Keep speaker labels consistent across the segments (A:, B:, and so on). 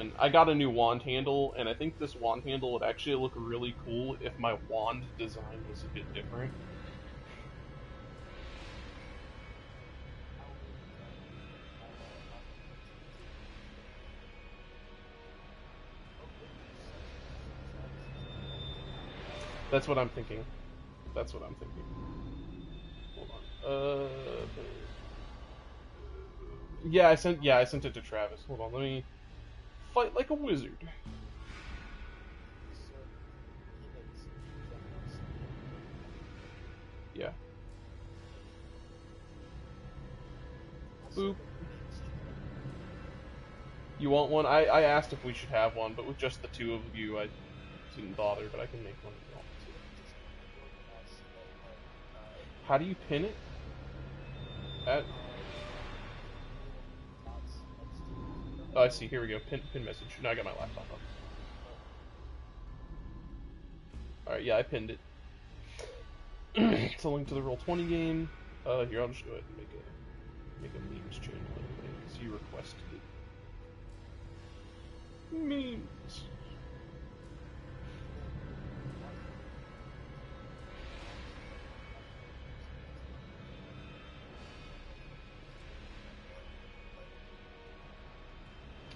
A: and I got a new wand handle, and I think this wand handle would actually look really cool if my wand design was a bit different. That's what I'm thinking. That's what I'm thinking. Hold on. Yeah, I sent it to Travis. Hold on, let me fight like a wizard. Yeah. Boop. You want one? I asked if we should have one, but with just the two of you, I didn't bother, but I can make one if you want me to. How do you pin it? At... Oh, I see. Here we go. Pin message. Now I got my laptop up. Alright, yeah, I pinned it. It's a link to the Roll20 game. Here, I'll just go ahead and make a memes channel anyway, because you requested it. Memes.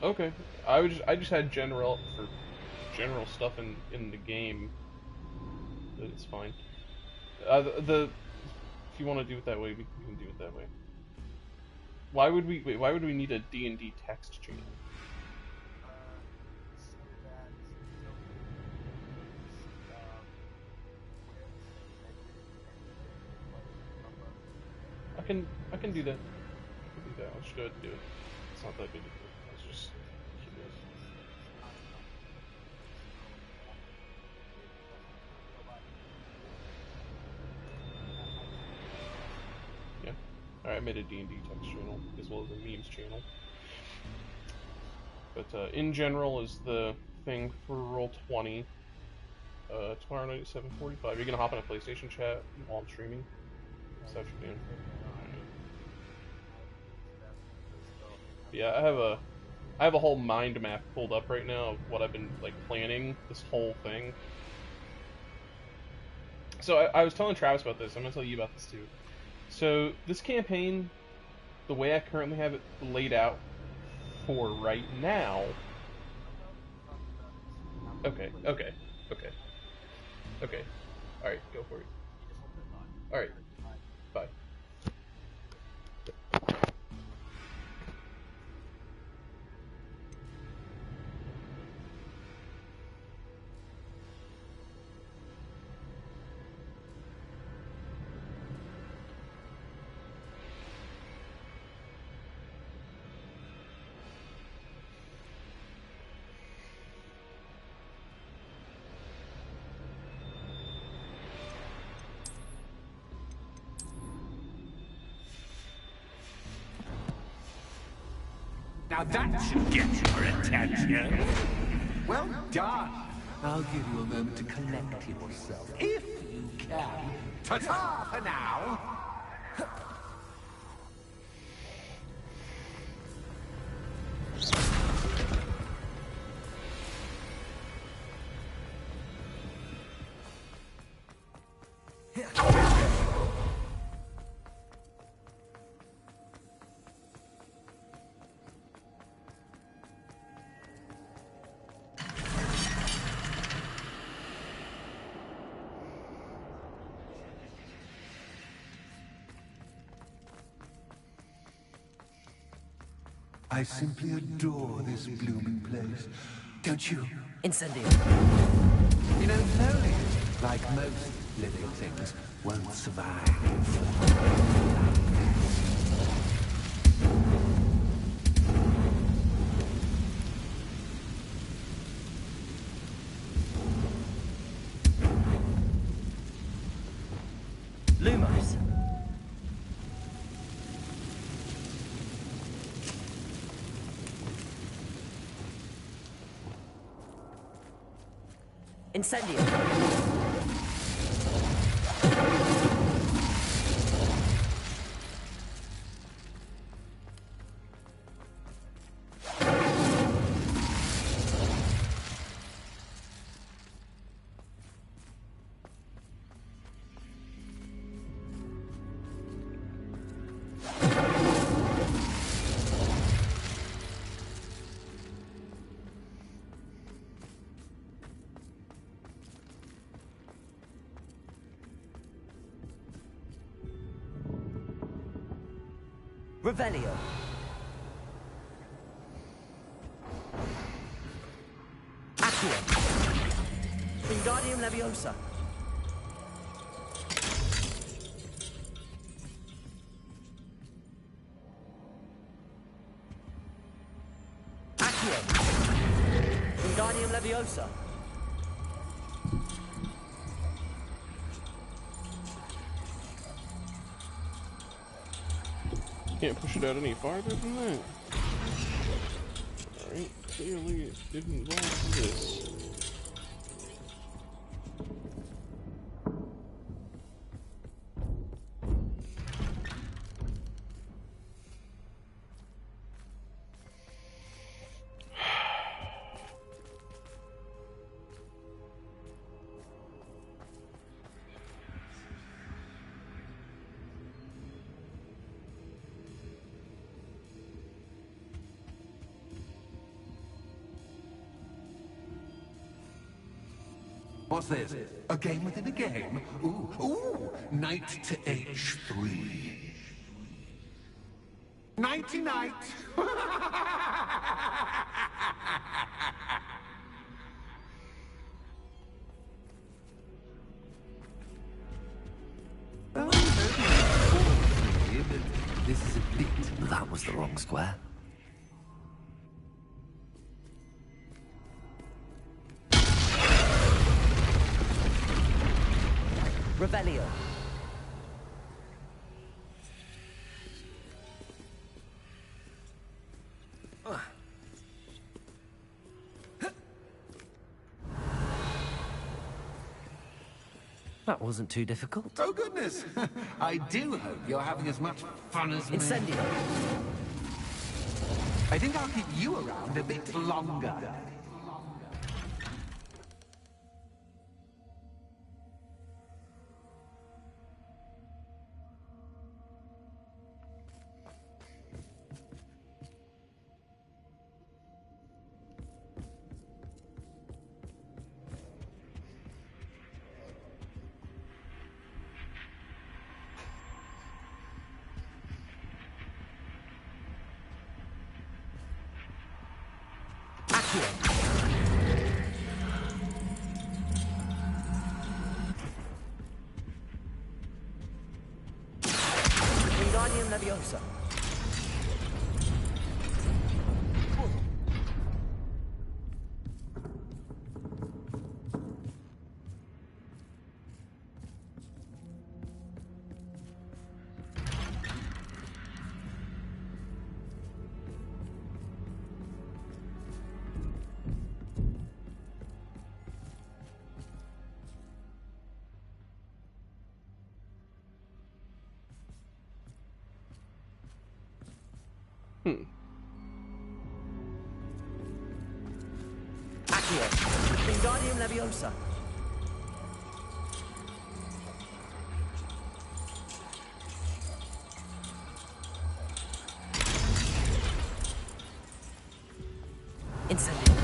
A: Okay, I just had general stuff in the game. But it's fine. If you want to do it that way, we can do it that way. Why would we need a D&D text channel? I can do that. I can do that. I'll just go ahead and do it. It's not that big a deal. I was just curious. Yeah. Alright, I made a D&D text channel as well as a memes channel. But in general is the thing for Roll20. Tomorrow night at 7:45. You're gonna hop in a PlayStation chat while I'm streaming? Is that what you're doing? Yeah, I have a whole mind map pulled up right now of what I've been like planning this whole thing. So I was telling Travis about this. I'm gonna tell you about this too. So this campaign, the way I currently have it laid out for right now. Okay. All right, go for it. All right, bye.
B: Now that should get your attention. Well done. I'll give you a moment to collect yourself, if you can. Ta-ta for now.
C: I simply adore this blooming place. Don't you?
D: Incendio.
C: You know, slowly, like most living things, won't survive.
D: Lumos. Incendio. Revelio. Accio. Wingardium Leviosa. Accio. Wingardium Leviosa.
A: Can't push it out any farther than that. Alright, clearly it didn't involve this.
C: What's this? A game within a game? Ooh, knight to H3. Nighty-night! This is a bit...
D: That was the wrong square. Revelio. That wasn't too difficult.
C: Oh, goodness! I do hope you're having as much fun as me.
D: Incendio.
C: I think I'll keep you around a bit longer.
D: Wingardium Leviosa. Accio. Wingardium Leviosa. Incendio.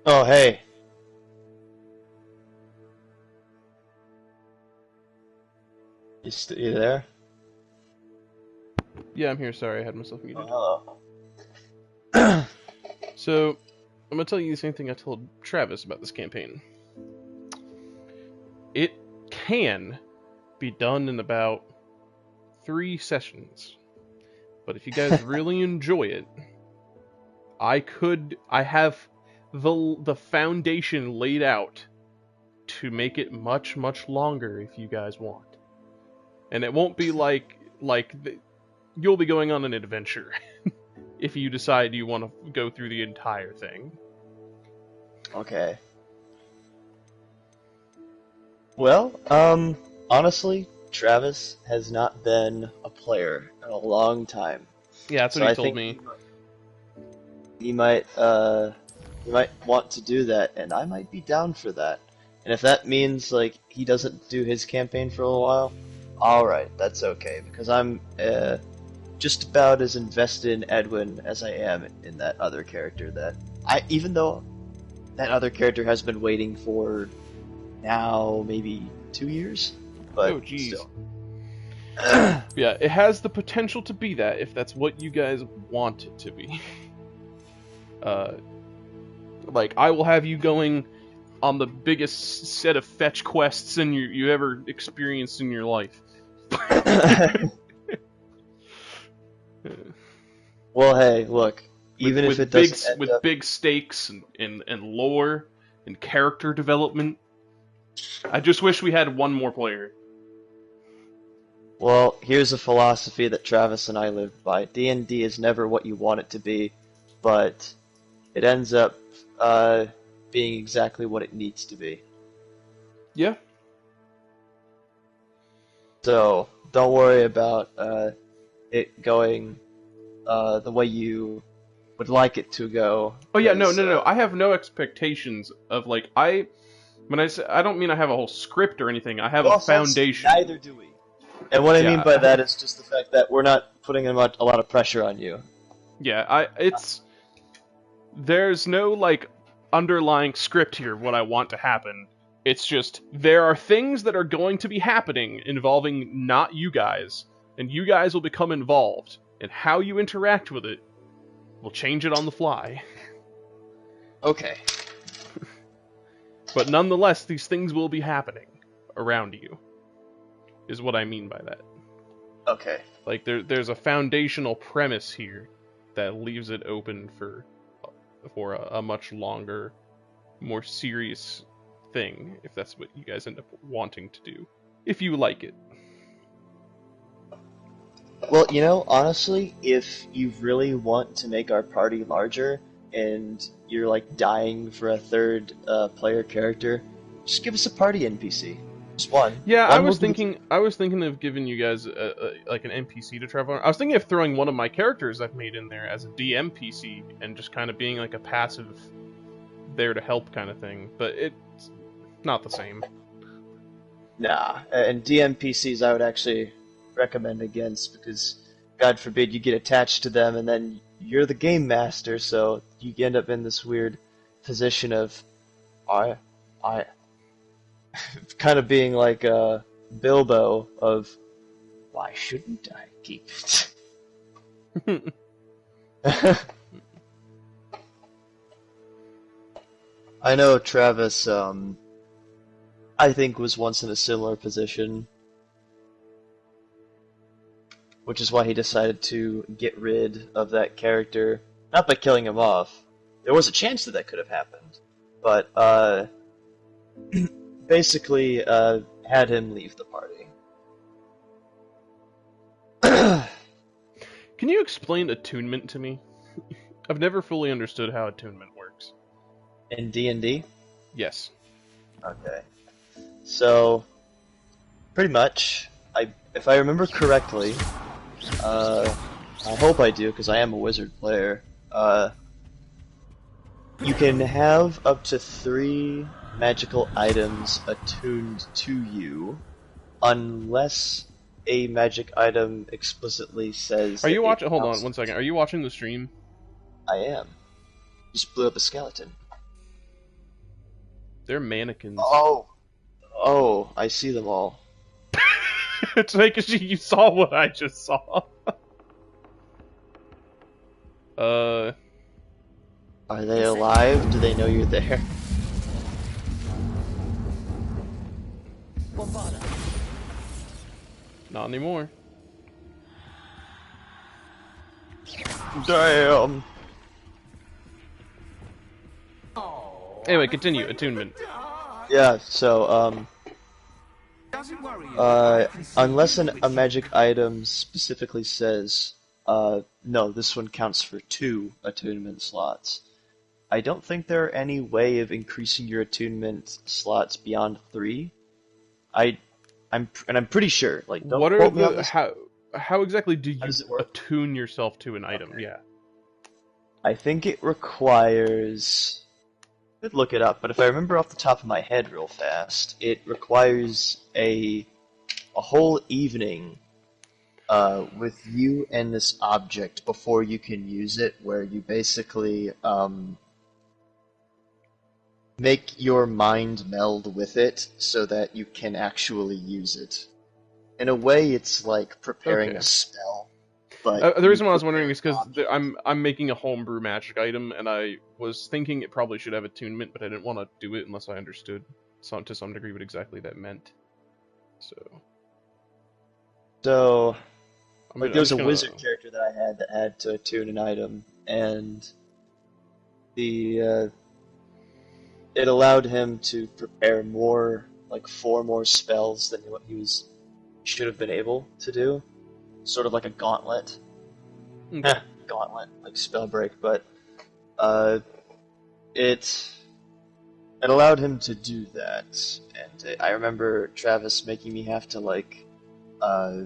E: Oh, hey. You there?
A: Yeah, I'm here. Sorry, I had myself muted.
E: Oh, hello.
A: So, I'm gonna tell you the same thing I told Travis about this campaign. It can be done in about 3 sessions, but if you guys really enjoy it, I have the foundation laid out to make it much longer if you guys want. And it won't be you'll be going on an adventure if you decide you want to go through the entire thing.
E: Okay. Well, honestly, Travis has not been a player in a long time.
A: Yeah, that's
E: So
A: what he
E: I
A: told
E: think
A: me.
E: he might want to do that, and I might be down for that. And if that means like he doesn't do his campaign for a while, all right, that's okay because I'm just about as invested in Edwin as I am in that other character. Even though that other character has been waiting for now maybe 2 years, but
A: Oh, jeez.
E: still.
A: Yeah, it has the potential to be that if that's what you guys want it to be. Like, I will have you going on the biggest set of fetch quests you ever experienced in your life.
E: Well, hey, look. Even if it doesn't
A: with big stakes and lore and character development, I just wish we had one more player.
E: Well, here's a philosophy that Travis and I live by. D&D is never what you want it to be, but it ends up being exactly what it needs to be.
A: Yeah.
E: So, don't worry about it going the way you would like it to go.
A: Oh yeah, no. I have no expectations of when I say, I don't mean I have a whole script or anything. I have a foundation.
E: Neither do we. And what I mean by that is just the fact that we're not putting a lot of pressure on you.
A: Yeah, there's no underlying script here of what I want to happen. It's just there are things that are going to be happening involving not you guys, and you guys will become involved, and how you interact with it will change it on the fly.
E: Okay.
A: But nonetheless, these things will be happening around you, is what I mean by that.
E: Okay.
A: Like, there's a foundational premise here that leaves it open for a much longer, more serious thing, if that's what you guys end up wanting to do. If you like it.
E: Well, honestly, if you really want to make our party larger, and you're dying for a third player character, just give us a party NPC. Just one.
A: Yeah,
E: one
A: I was thinking of giving you guys an NPC to travel on. I was thinking of throwing one of my characters I've made in there as a DM PC and just kind of being like a passive there to help kind of thing, but it's not the same.
E: Nah, and DM PCs I would actually recommend against, because God forbid you get attached to them and then you're the game master, so you end up in this weird position of I kind of being like a Bilbo of why shouldn't I keep it? I know Travis I think was once in a similar position, which is why he decided to get rid of that character, not by killing him off. There was a chance that could have happened, but basically had him leave the party.
A: Can you explain attunement to me? I've never fully understood how attunement works.
E: In D&D?
A: Yes.
E: Okay. So, pretty much, if I remember correctly, I hope I do, because I am a wizard player, you can have up to 3 magical items attuned to you, unless a magic item explicitly says...
A: Are you watching? Hold on 1 second. Are you watching the stream?
E: I am. Just blew up a skeleton.
A: They're mannequins.
E: Oh, I see them all.
A: It's like you saw what I just saw.
E: Are they alive? Do they know you're there?
D: Bombarda.
A: Not anymore.
E: Damn.
A: Anyway, continue. Attunement.
E: Yeah, so,
B: Doesn't worry you. I can see
E: unless
B: you
E: a magic item specifically says, no, this one counts for 2 attunement slots, I don't think there are any way of increasing your attunement slots beyond 3. I'm pretty sure, like, don't
A: What are
E: quote me on
A: the
E: this.
A: how exactly do
E: How
A: you
E: does it work?
A: attune yourself to an item?
E: Okay.
A: Yeah.
E: I think it requires. I could look it up, but if I remember off the top of my head real fast, it requires a whole evening with you and this object before you can use it, where you basically make your mind meld with it so that you can actually use it. In a way, it's like preparing
A: Okay.
E: a spell, but
A: The
E: you
A: reason why I was wondering
E: prepare
A: is
E: an
A: because
E: object.
A: I'm making a homebrew magic item, and I was thinking it probably should have attunement, but I didn't want to do it unless I understood to some degree what exactly that meant. So
E: So,
A: I'm
E: like, there was
A: just
E: a
A: gonna.
E: wizard character that I had that had to attune an item, and the it allowed him to prepare more, like 4 more spells than what he should have been able to do. Sort of like a gauntlet.
A: Okay.
E: Gauntlet, like spell break, but uh, it allowed him to do that. And I remember Travis making me have to like uh,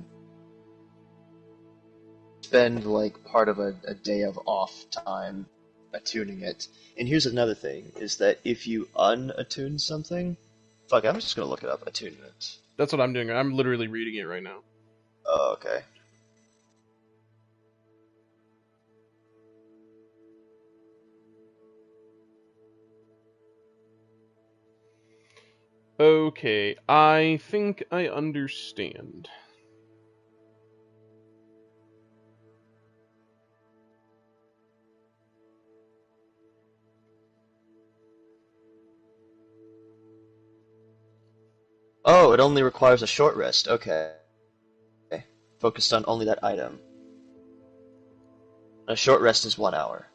E: spend like part of a day of off time attuning it. And here's another thing: is that if you unattune something, fuck, I'm just gonna look it up. Attunement.
A: That's what I'm doing. I'm literally reading it right now.
E: Oh, okay.
A: Okay, I think I understand.
E: Oh, it only requires a short rest. Okay. Focused on only that item. A short rest is 1 hour.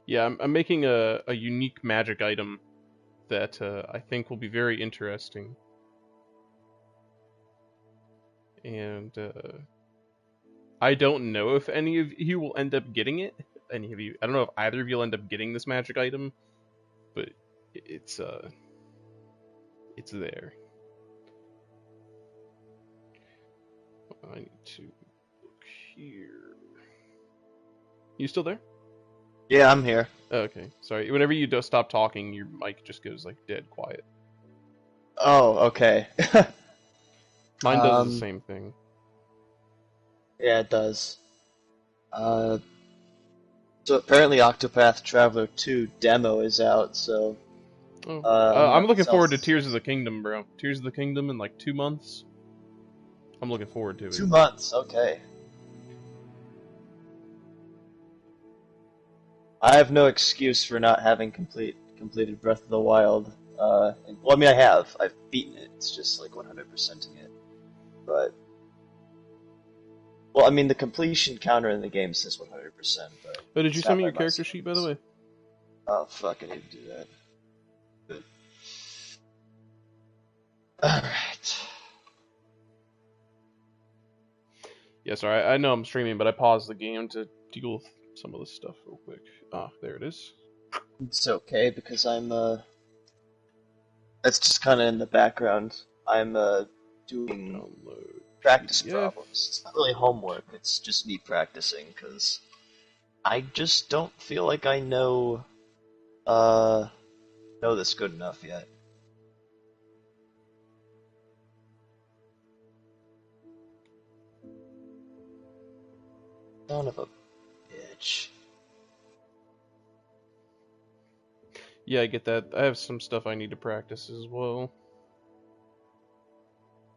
A: Yeah, I'm making a unique magic item that I think will be very interesting. And I don't know if any of you will end up getting it. Any of you, I don't know if either of you will end up getting this magic item, but it's there. I need to look here. You still there?
E: Yeah, I'm here.
A: Oh, okay, sorry. Whenever you stop talking, your mic just goes like dead quiet.
E: Oh, okay.
A: Mine does the same thing.
E: Yeah, it does. Uh, so apparently Octopath Traveler 2 demo is out, so
A: Oh,
E: I'm
A: I'm
E: not
A: looking forward to Tears of the Kingdom, bro. Tears of the Kingdom in like 2 months. I'm looking forward to it.
E: 2 months, okay. I have no excuse for not having completed Breath of the Wild. Well, I mean, I have. I've beaten it. It's just like 100%ing it. But, well, I mean, the completion counter in the game says 100%. But
A: Oh, did you
E: it's
A: send
E: not
A: me
E: by
A: your
E: my
A: character sheet, by the way?
E: Oh fuck! I need to do that. Good. All right.
A: Yeah, sorry. I know I'm streaming, but I paused the game to deal with some of this stuff real quick. Ah, there it is.
E: It's okay because I'm That's just kind of in the background. I'm doing
A: Download
E: practice
A: PDF.
E: problems. It's not really homework. It's just me practicing because I just don't feel like I know this good enough yet. Son of a bitch.
A: Yeah, I get that. I have some stuff I need to practice as well.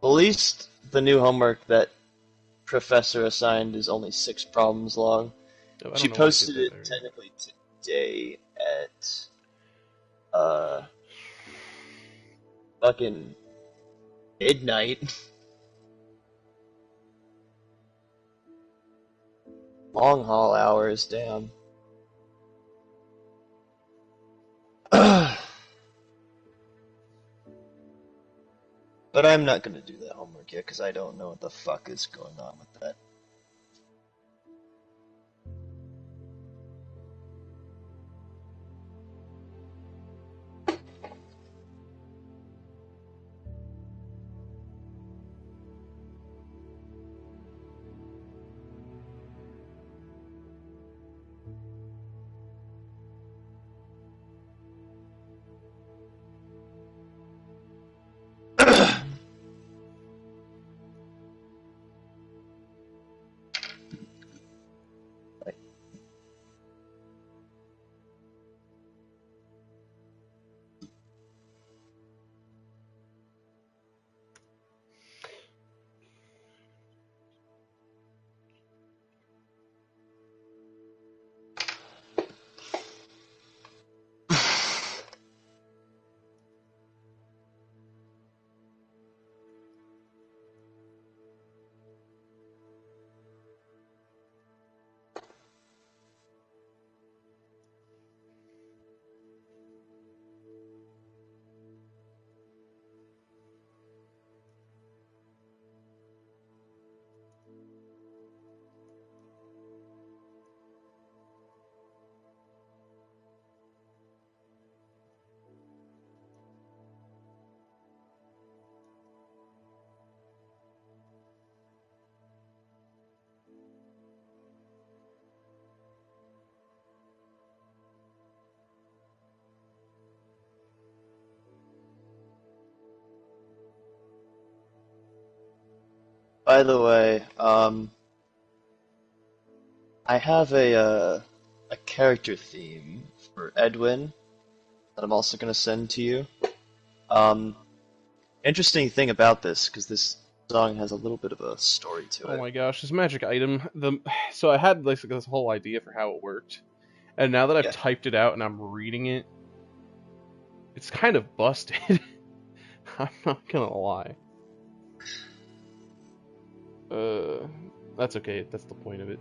E: At least the new homework that Professor assigned is only 6 problems long.
A: Oh, I
E: She
A: don't know why I did
E: posted
A: that
E: it
A: already.
E: technically today at uh fucking midnight. Long haul hours, damn. But I'm not gonna do that homework yet because I don't know what the fuck is going on with that. By the way, I have a character theme for Edwin that I'm also gonna send to you. Um, Interesting thing about this, because this song has a little bit of a story to
A: Oh
E: it.
A: my gosh, this magic item. So I had like this whole idea for how it worked, and now that I've
E: Yeah.
A: typed it out and I'm reading it, it's kind of busted. I'm not gonna lie. That's okay. That's the point of it.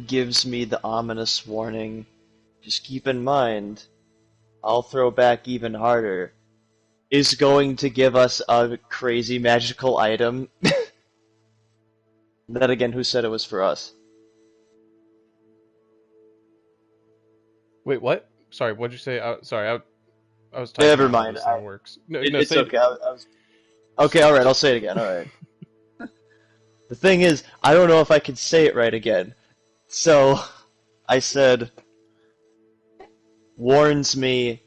E: gives me the ominous warning, just keep in mind, I'll throw back even harder, is going to give us a crazy magical item. Then again, who said it was for us?
A: Wait, what? Sorry, what'd you say? I was typing
E: Never
A: on how
E: mind.
A: this thing works. No, no,
E: It's
A: say it.
E: okay. Okay, alright, I'll say it again, alright. The thing is, I don't know if I can say it right again. So, I said, warns me,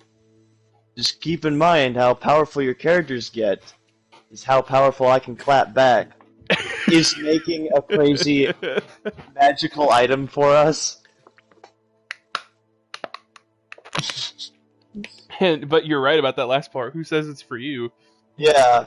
E: just keep in mind how powerful your characters get, is how powerful I can clap back. Is making a crazy magical item for us.
A: But you're right about that last part. Who says it's for you?
E: Yeah.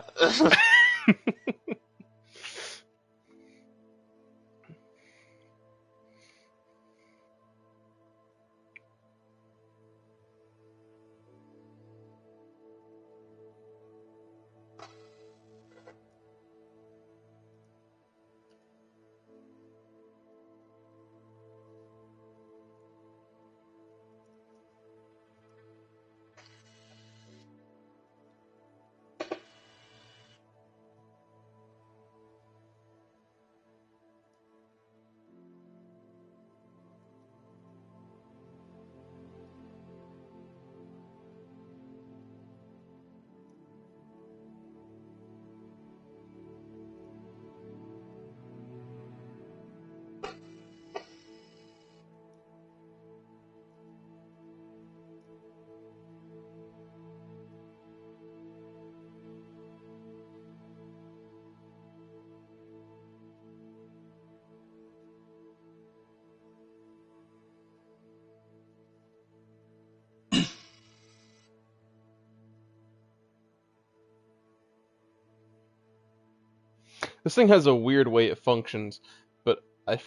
A: This thing has a weird way it functions, but I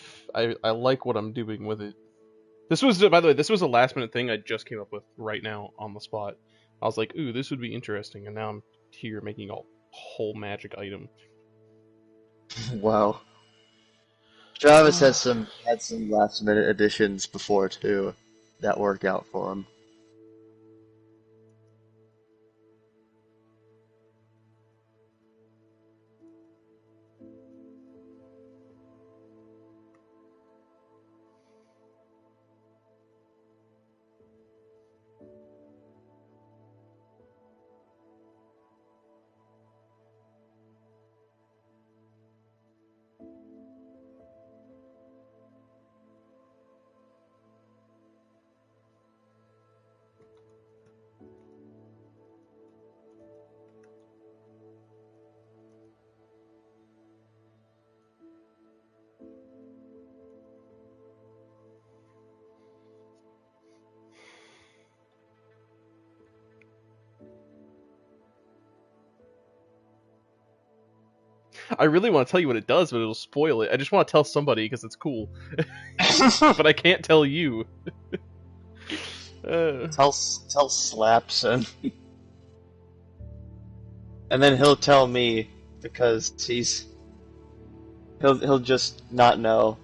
A: like what I'm doing with it. This was, by the way, this was a last minute thing I just came up with right now on the spot. I was like, ooh, this would be interesting, and now I'm here making a whole magic item.
E: Wow. Travis had some last minute additions before too that worked out for him.
A: I really want to tell you what it does, but it'll spoil it. I just want to tell somebody because it's cool, but I can't tell you.
E: Tell Slaps and then he'll tell me because he'll just not know.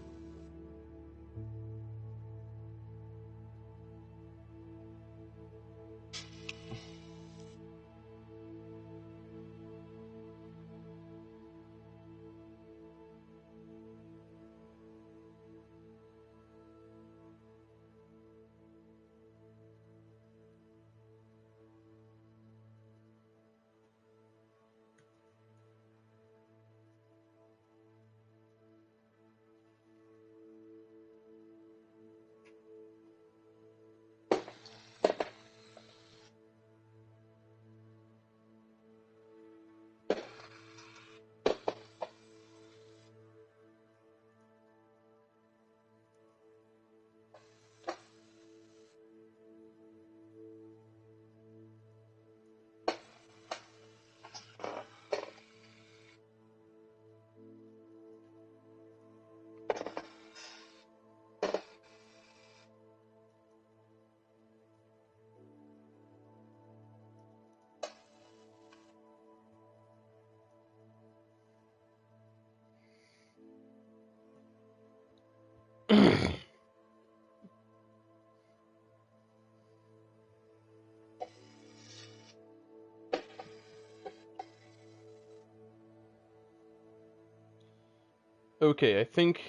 A: Okay, I think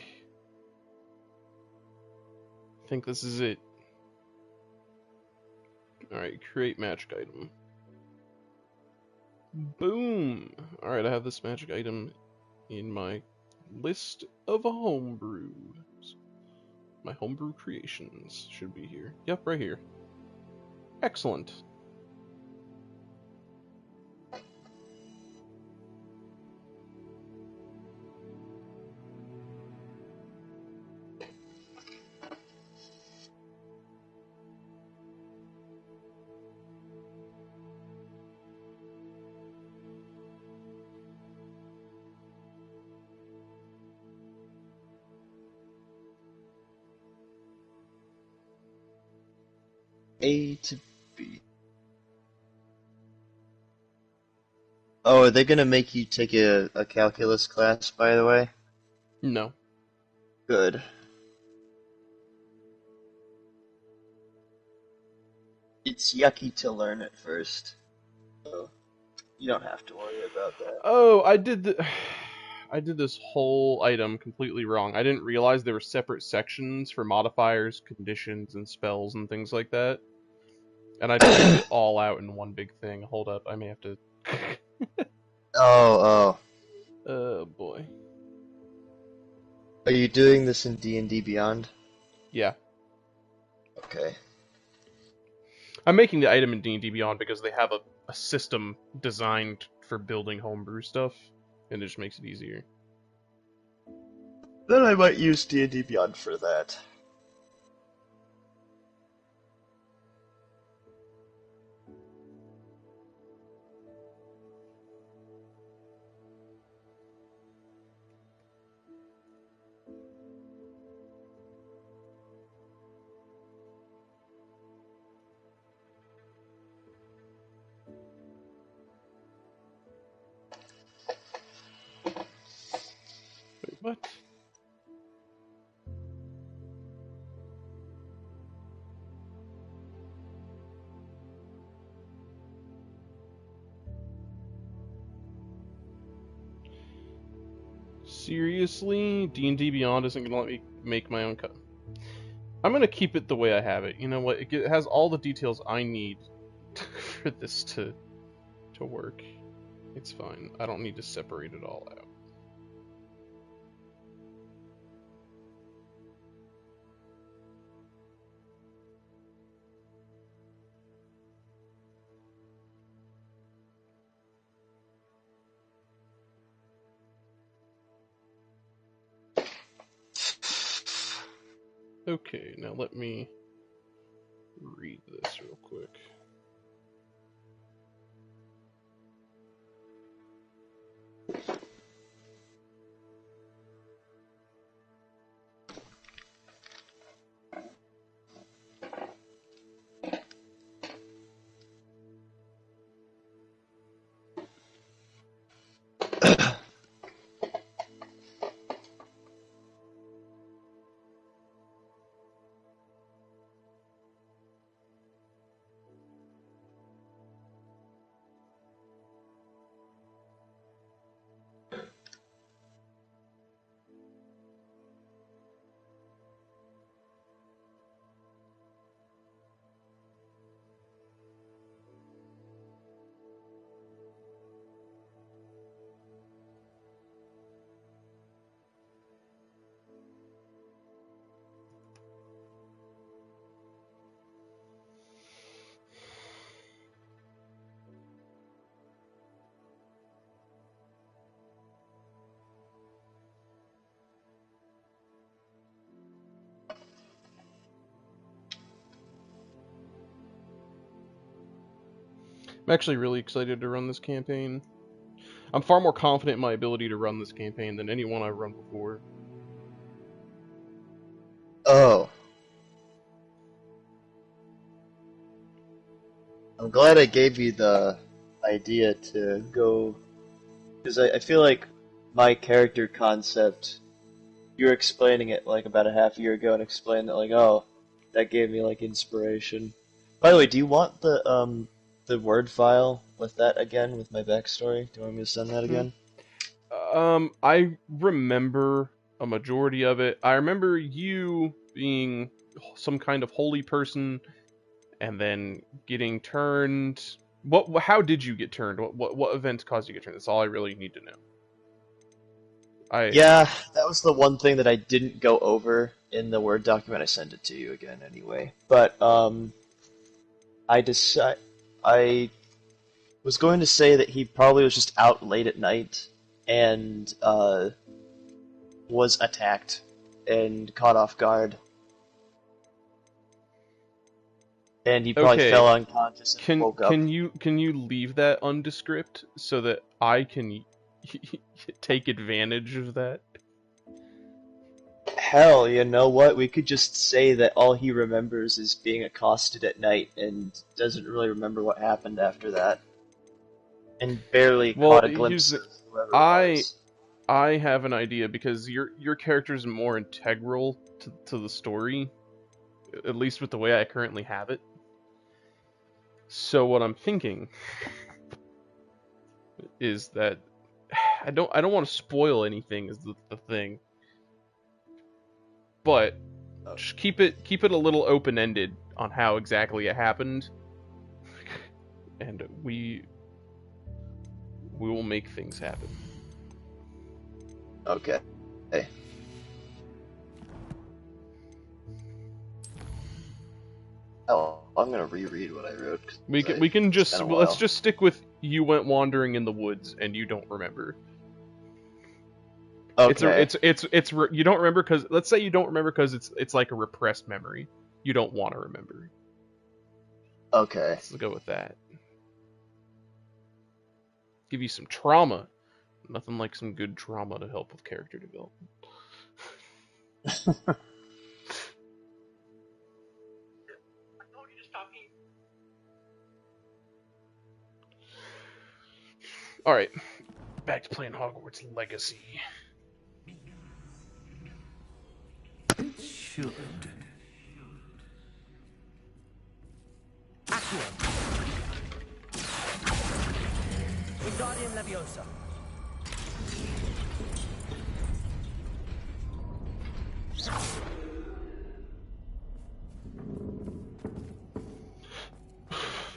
A: this is it. Alright, create magic item. Boom! Alright, I have this magic item in my list of homebrews. My homebrew creations should be here. Yep, right here. Excellent.
E: A to B. Oh, are they gonna make you take a calculus class, by the way?
A: No.
E: Good. It's yucky to learn it first. So you don't have to worry about that.
A: Oh, I did this whole item completely wrong. I didn't realize there were separate sections for modifiers, conditions, and spells and things like that. And I just it all out in one big thing. Hold up, I may have to...
E: Oh.
A: Oh, boy.
E: Are you doing this in D&D Beyond?
A: Yeah.
E: Okay.
A: I'm making the item in D&D Beyond because they have a system designed for building homebrew stuff, and it just makes it easier.
E: Then I might use D&D Beyond for that.
A: Wait, what? Seriously? D&D Beyond isn't going to let me make my own cut. I'm going to keep it the way I have it. You know what? It has all the details I need for this to work. It's fine. I don't need to separate it all out. Okay, now let me read this real quick. I'm actually really excited to run this campaign. I'm far more confident in my ability to run this campaign than anyone I've run before.
E: Oh. I'm glad I gave you the idea to go... Because I feel like my character concept, you were explaining it like about a half year ago and explained that like, oh, that gave me like inspiration. By the way, do you want the Word file with that again, with my backstory? Do you want me to send that again?
A: I remember a majority of it. I remember you being some kind of holy person, and then getting turned. How did you get turned? What event caused you to get turned? That's all I really need to know.
E: Yeah, that was the one thing that I didn't go over in the Word document. I sent it to you again anyway. But I was going to say that he probably was just out late at night and was attacked and caught off guard. And he probably fell unconscious and woke up.
A: Can you leave that undescript so that I can take advantage of that?
E: Hell, you know what? We could just say that all he remembers is being accosted at night and doesn't really remember what happened after that. And barely caught a glimpse of whoever it was.
A: I have an idea, because your character is more integral to the story, at least with the way I currently have it. So what I'm thinking is that I don't want to spoil anything, is the thing, but just keep it a little open-ended on how exactly it happened, and we will make things happen.
E: Okay. Hey. Oh, I'm gonna reread what I wrote.
A: We can just let's just stick with you went wandering in the woods and you don't remember.
E: Okay.
A: It's you don't remember because, let's say you don't remember because it's like a repressed memory. You don't want to remember.
E: Okay.
A: Let's go with that. Give you some trauma. Nothing like some good trauma to help with character development. Alright, back to playing Hogwarts Legacy.
B: It should.
D: Accio. Wingardium Leviosa.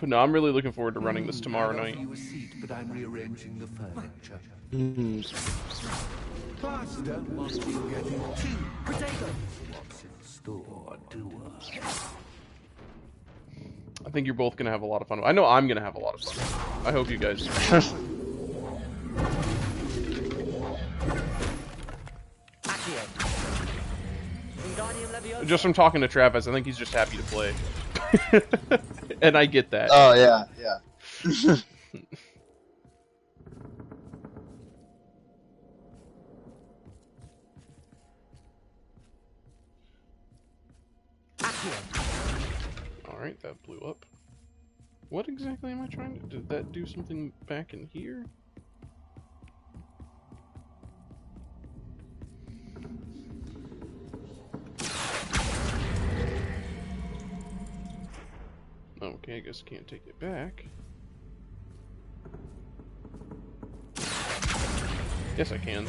A: No, I'm really looking forward to running this tomorrow night.
B: You a seat, but I'm rearranging the furniture. Plus, don't want you getting too potato. What's in store, do I?
A: I think you're both gonna have a lot of fun. I know I'm gonna have a lot of fun. I hope you guys. Just from talking to Travis, I think he's just happy to play. And I get that.
E: Oh, yeah.
A: Alright, that blew up. What exactly am I trying to... Did that do something back in here? Okay, I guess I can't take it back. Yes, I can.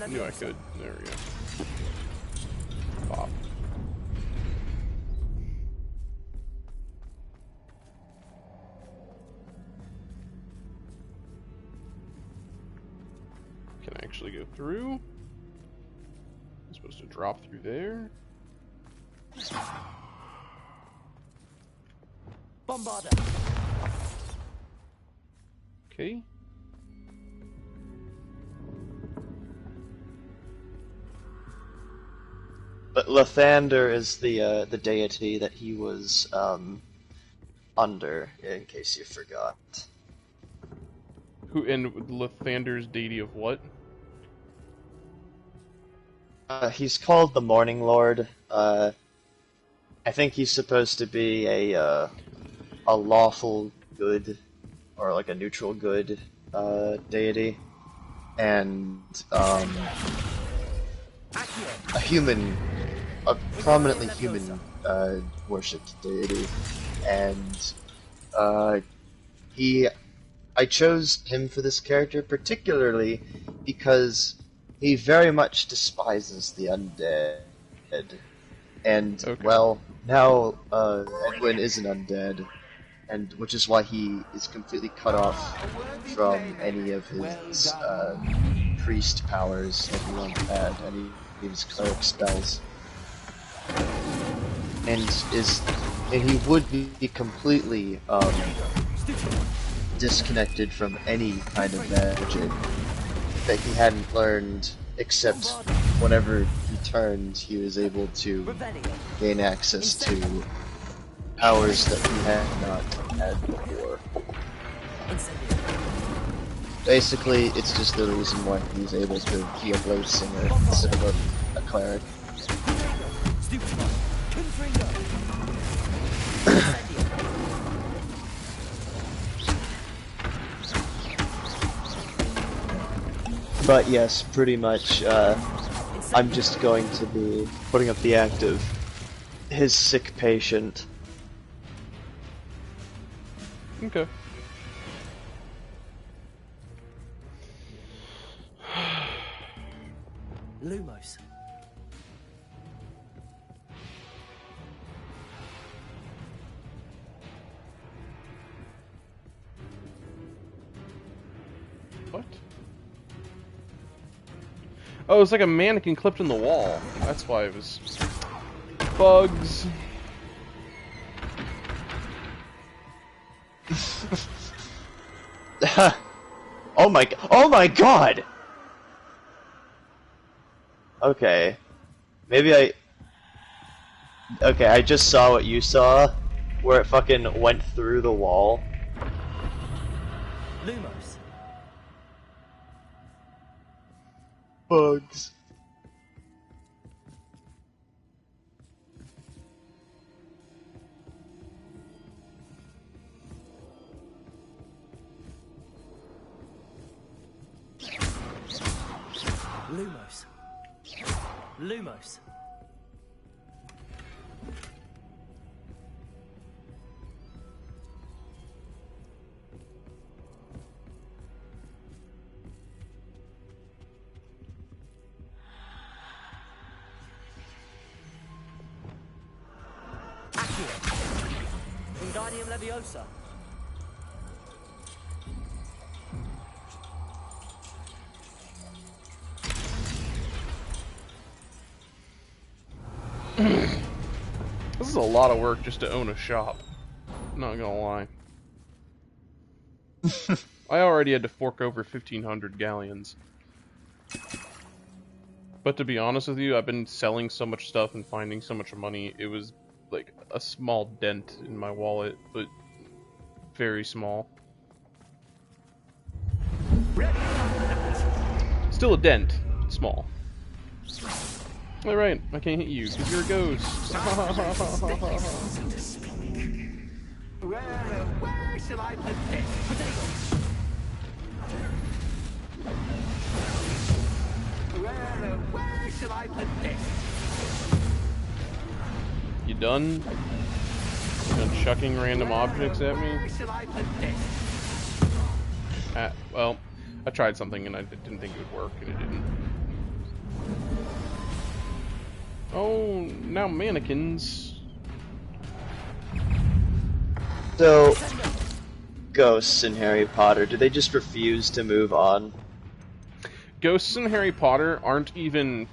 A: I knew I could. There we go. Pop. Can I actually go through? I'm supposed to drop through there.
D: Bombarda.
A: Okay.
E: But Lathander is the deity that he was under, in case you forgot.
A: Who, and Lathander's deity of what?
E: He's called the Morning Lord. I think he's supposed to be a lawful good, or like a neutral good deity, and a prominently human worshipped deity, and I chose him for this character particularly because he very much despises the undead. And,
A: Okay.
E: well, now Edwin is an undead, and which is why he is completely cut off from any of his priest powers that he once had, any of his cleric spells. And he would be completely disconnected from any kind of magic that he hadn't learned, except whenever he turned, he was able to gain access to powers that he had not had before. Basically, it's just the reason why he's able to be a blade singer instead of a cleric. But yes, pretty much, I'm just going to be putting up the act of his sick patient.
A: Okay.
D: Lumos.
A: What? Oh, it's like a mannequin clipped in the wall. That's why it was... Bugs.
E: Oh my god! Okay. Okay, I just saw what you saw, where it fucking went through the wall.
D: Lumos.
E: Bugs.
D: Lumos. Lumos. Wingardium Leviosa.
A: This is a lot of work just to own a shop. Not gonna lie. I already had to fork over 1,500 galleons. But to be honest with you, I've been selling so much stuff and finding so much money, it was like a small dent in my wallet, but very small. Still a dent, small. Alright, I can't hit you, because you're a ghost.
B: Where shall I put this? Where shall I put this?
A: You done? You done chucking random objects at me?
B: Where shall I put this?
A: Well, I tried something and I didn't think it would work, and it didn't. Oh, now mannequins.
E: So, ghosts in Harry Potter, do they just refuse to move on?
A: Ghosts in Harry Potter aren't even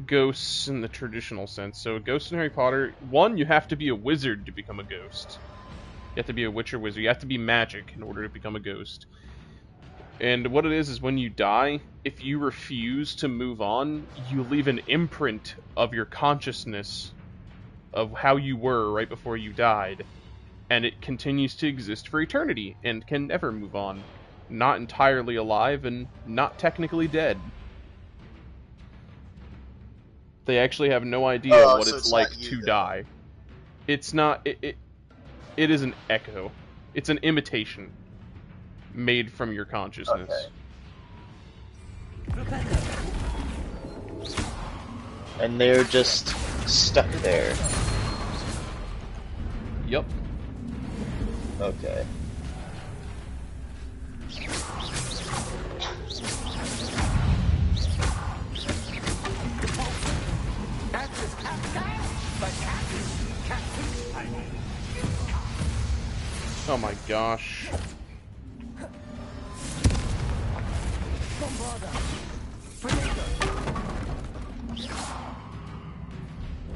A: ghosts in the traditional sense. So, ghosts in Harry Potter, one, you have to be a wizard to become a ghost. You have to be a witch or wizard. You have to be magic in order to become a ghost. And what it is when you die, if you refuse to move on, you leave an imprint of your consciousness of how you were right before you died. And it continues to exist for eternity and can never move on. Not entirely alive and not technically dead. They actually have no idea what
E: so
A: it's
E: it's
A: like
E: not you
A: to
E: then.
A: die. It's not... It is an echo. It's an imitation made from your consciousness.
E: Okay. And they're just stuck there.
A: Yep.
E: Okay.
A: Oh my gosh.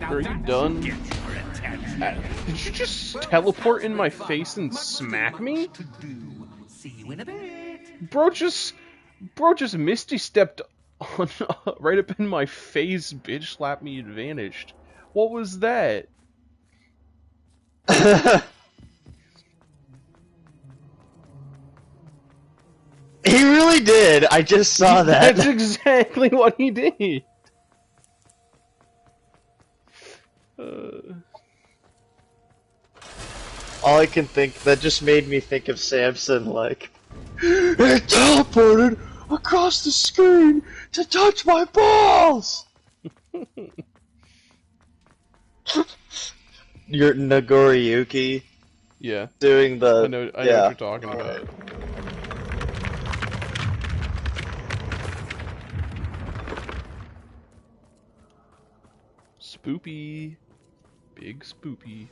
A: Are you done? Did you just teleport in my face and smack me? Bro just Misty stepped on right up in my face, bitch slapped me and vanished. What was that?
E: He really did. I just saw that.
A: That's exactly what he did.
E: All I can think, that just made me think of Samson, like, it teleported across the screen to touch my balls! You're Nagoriyuki
A: Yeah.
E: doing the...
A: I know what you're talking about. Spoopy. Big spoopy.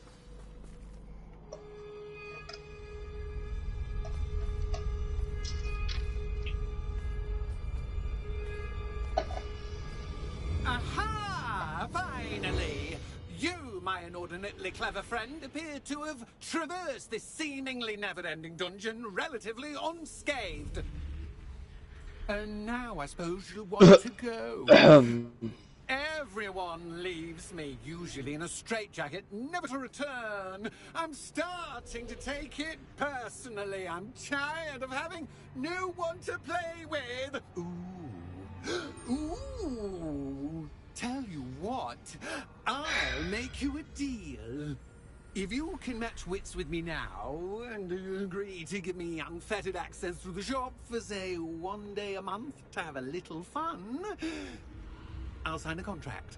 B: Aha! Finally! You, my inordinately clever friend, appear to have traversed this seemingly never-ending dungeon relatively unscathed. And now I suppose you'll want to go. Everyone leaves me, usually in a straitjacket, never to return. I'm starting to take it personally. I'm tired of having no one to play with. Ooh. Ooh. Tell you what, I'll make you a deal. If you can match wits with me now, and agree to give me unfettered access to the shop for, say, 1 day a month to have a little fun, I'll sign a contract.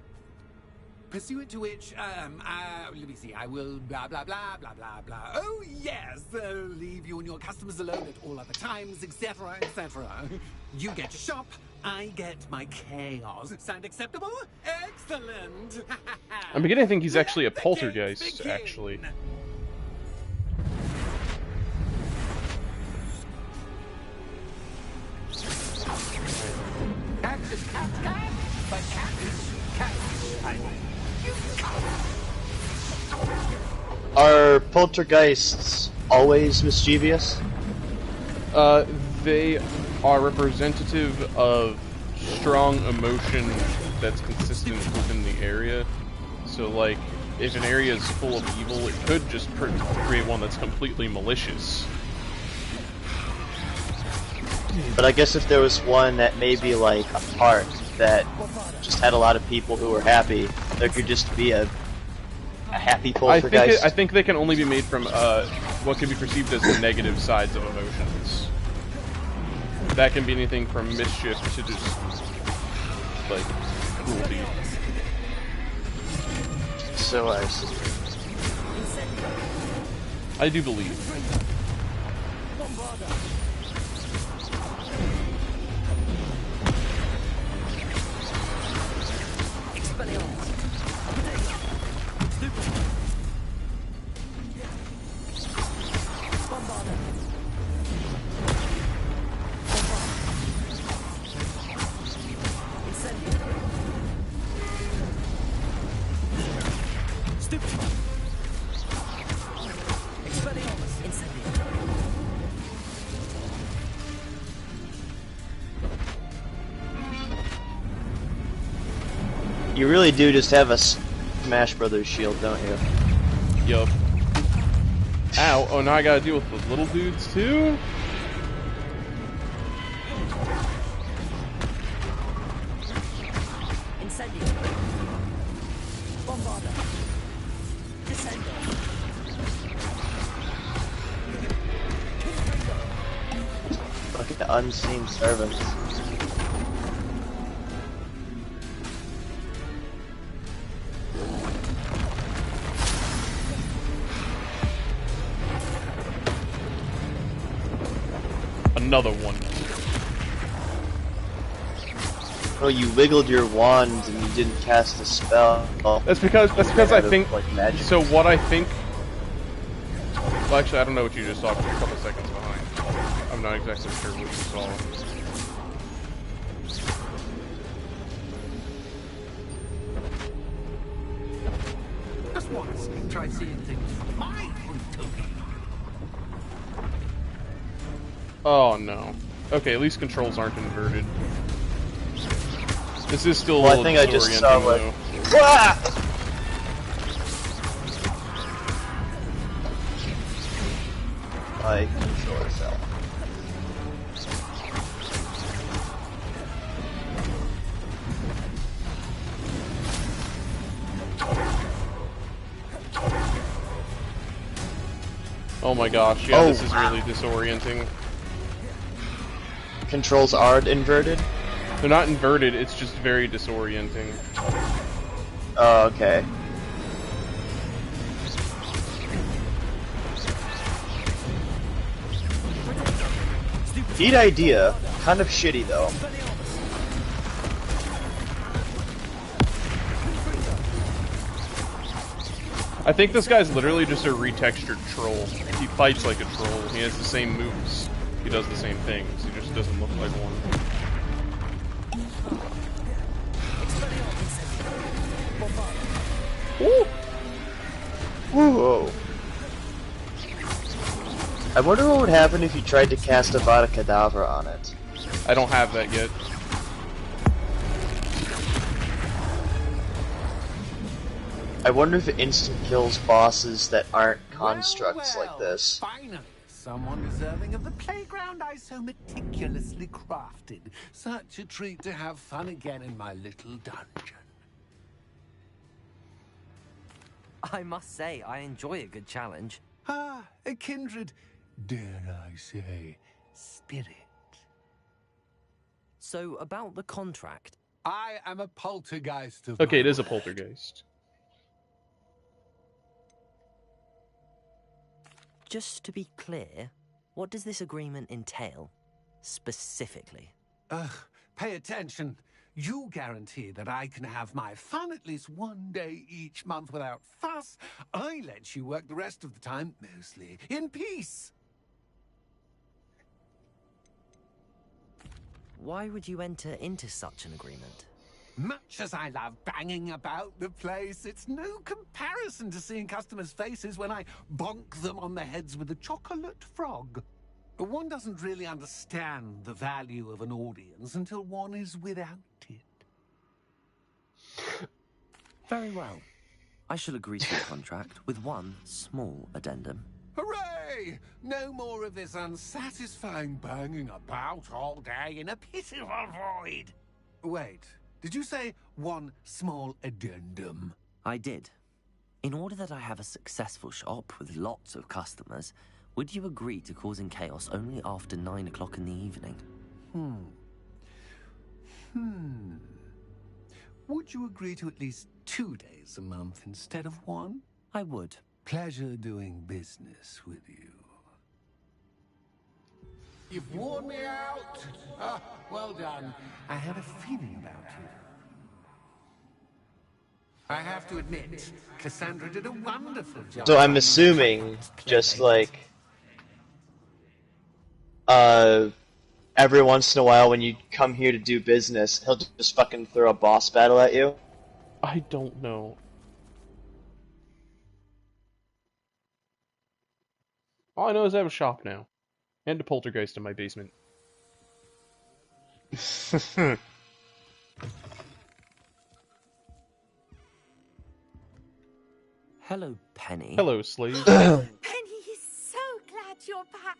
B: Pursuant to which, let me see, I will blah, blah, blah, blah, blah, blah. Oh, yes, leave you and your customers alone at all other times, etc., etc. You get your shop, I get my chaos. Sound acceptable? Excellent!
A: I'm beginning to think he's actually a poltergeist, actually.
E: Are poltergeists always mischievous?
A: They are representative of strong emotion that's consistent within the area. So, like, if an area is full of evil, it could just create one that's completely malicious.
E: But I guess if there was one that maybe like a park that just had a lot of people who were happy, there could just be a happy poltergeist.
A: I think they can only be made from what can be perceived as the negative sides of emotions. That can be anything from mischief to just like cruelty.
E: So I see.
A: I do believe.
E: You really do just have a Smash Brothers shield, don't you?
A: Yup. Ow. Oh, now I gotta deal with those little dudes, too?
D: Incendio. Bombarda. Descendo.
E: Look at the unseen servants.
A: Another one.
E: Oh, you wiggled your wand and you didn't cast a spell.
A: That's because I think.
E: Like magic.
A: So what I think. Well, actually, I don't know what you just saw. 'Cause you're a couple seconds behind. I'm not exactly sure what you saw.
B: Just once, try seeing things from my point of view.
A: Oh no. Okay, at least controls aren't inverted. This is still a
E: Well,
A: little
E: I think I just saw
A: disorienting,
E: like.
A: though.
E: Wah! My controller fell.
A: Oh my gosh, yeah,
E: Oh,
A: this is
E: wow.
A: really disorienting.
E: Controls aren't inverted?
A: They're not inverted, it's just very disorienting.
E: Oh, okay. Neat idea. Kind of shitty, though.
A: I think this guy's literally just a retextured troll. He fights like a troll. He has the same moves. He does the same things. He just doesn't look like one. Woo!
E: Whoa. I wonder what would happen if you tried to cast Avada Kedavra on it.
A: I don't have that yet.
E: I wonder if it instant kills bosses that aren't constructs
B: Well,
E: like this.
B: Finally, someone deserving of the playground I so meticulously crafted. Such a treat to have fun again in my little dungeon.
F: I must say, I enjoy a good challenge.
B: Ah, a kindred, dare I say, spirit.
F: So, about the contract.
B: I am a poltergeist of
A: Okay,
B: my
A: it is a
B: word.
A: poltergeist.
F: Just to be clear, what does this agreement entail, specifically?
B: Ugh, pay attention. You guarantee that I can have my fun at least one day each month without fuss. I let you work the rest of the time, mostly in peace.
F: Why would you enter into such an agreement?
B: Much as I love banging about the place, it's no comparison to seeing customers' faces when I bonk them on the heads with a chocolate frog. One doesn't really understand the value of an audience until one is without it.
F: Very well. I shall agree to the contract with one small addendum.
B: Hooray! No more of this unsatisfying banging about all day in a pitiful void. Wait, did you say one small addendum?
F: I did. In order that I have a successful shop with lots of customers, would you agree to causing chaos only after 9 o'clock in the evening?
B: Would you agree to at least 2 days a month instead of one?
F: I would.
B: Pleasure doing business with you. You've worn me out. Ah, well done. I had a feeling about you. I have to admit, Cassandra did a wonderful job.
E: So I'm assuming, just like, every once in a while when you come here to do business, he'll just fucking throw a boss battle at you.
A: I don't know. All I know is I have a shop now. And a poltergeist in my basement.
F: Hello, Penny.
A: Hello, slave.
D: Penny is so glad you're back.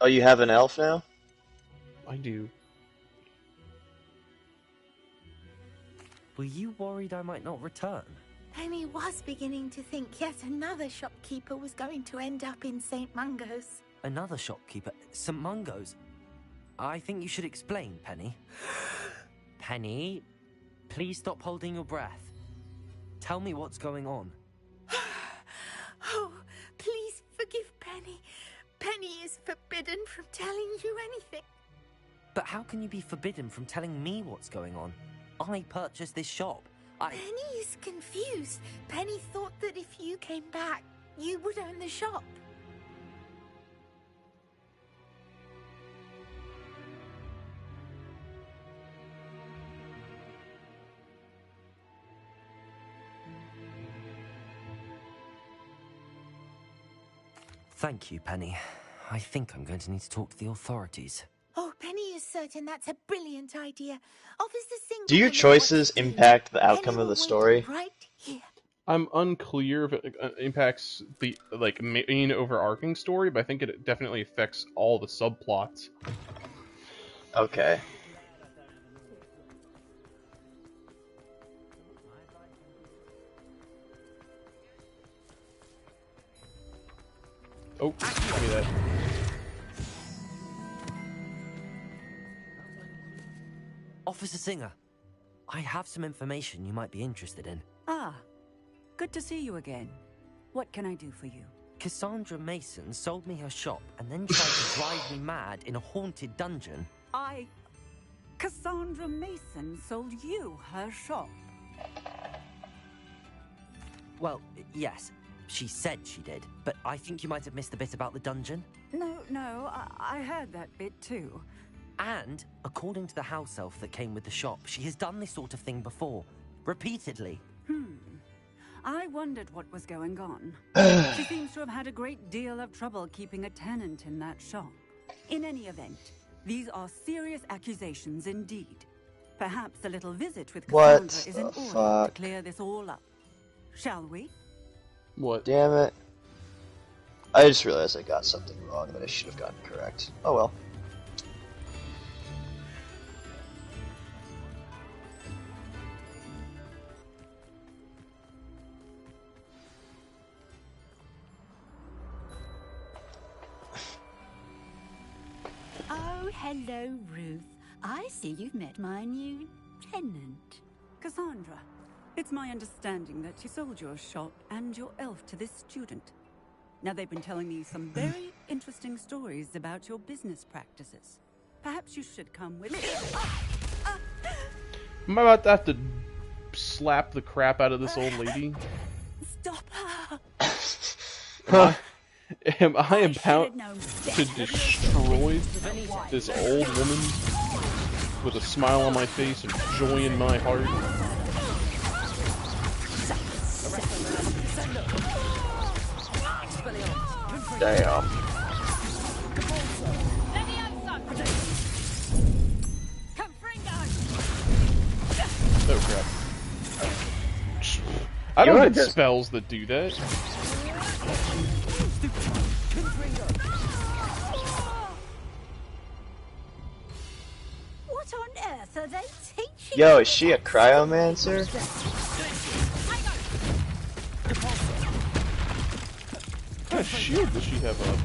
E: Oh, you have an elf now?
A: I do.
F: Were you worried I might not return?
D: Penny was beginning to think yet another shopkeeper was going to end up in St. Mungo's.
F: Another shopkeeper? St. Mungo's? I think you should explain, Penny. Penny, please stop holding your breath. Tell me what's going on.
D: Oh, please forgive Penny. Penny is forbidden from telling you anything.
F: But how can you be forbidden from telling me what's going on? I purchased this shop.
D: Penny is confused. Penny thought that if you came back, you would own the shop.
F: Thank you, Penny. I think I'm going to need to talk to the authorities.
D: Oh, Penny is certain that's a brilliant idea. Officer Singh.
E: Do your choices impact the outcome of the story?
D: Right here.
A: I'm unclear if it impacts the main overarching story, but I think it definitely affects all the subplots.
E: Okay.
A: Oh, give me that.
F: Officer Singer, I have some information you might be interested in.
G: Ah, good to see you again. What can I do for you?
F: Cassandra Mason sold me her shop and then tried to drive me mad in a haunted dungeon.
G: Cassandra Mason sold you her shop?
F: Well, yes, she said she did, but I think you might have missed the bit about the dungeon.
G: No, I heard that bit too.
F: And, according to the house elf that came with the shop, she has done this sort of thing before. Repeatedly.
G: I wondered what was going on. She seems to have had a great deal of trouble keeping a tenant in that shop. In any event, these are serious accusations indeed. Perhaps a little visit with Cassandra is in order to clear this all up. Shall we?
A: What?
E: Damn it. I just realized I got something wrong that I should have gotten correct. Oh well.
H: Oh, hello, Ruth. I see you've met my new tenant.
G: Cassandra, it's my understanding that you sold your shop and your elf to this student. Now, they've been telling me some very interesting stories about your business practices. Perhaps you should come with me.
A: I'm about to have to slap the crap out of this old lady.
H: Stop her!
A: Am I about to destroy this old woman with a smile on my face and joy in my heart?
E: Damn.
A: Oh crap. I don't get spells that do that.
H: What on earth are they teaching?
E: Yo, is she a cryomancer?
A: What kind of shield does she have up?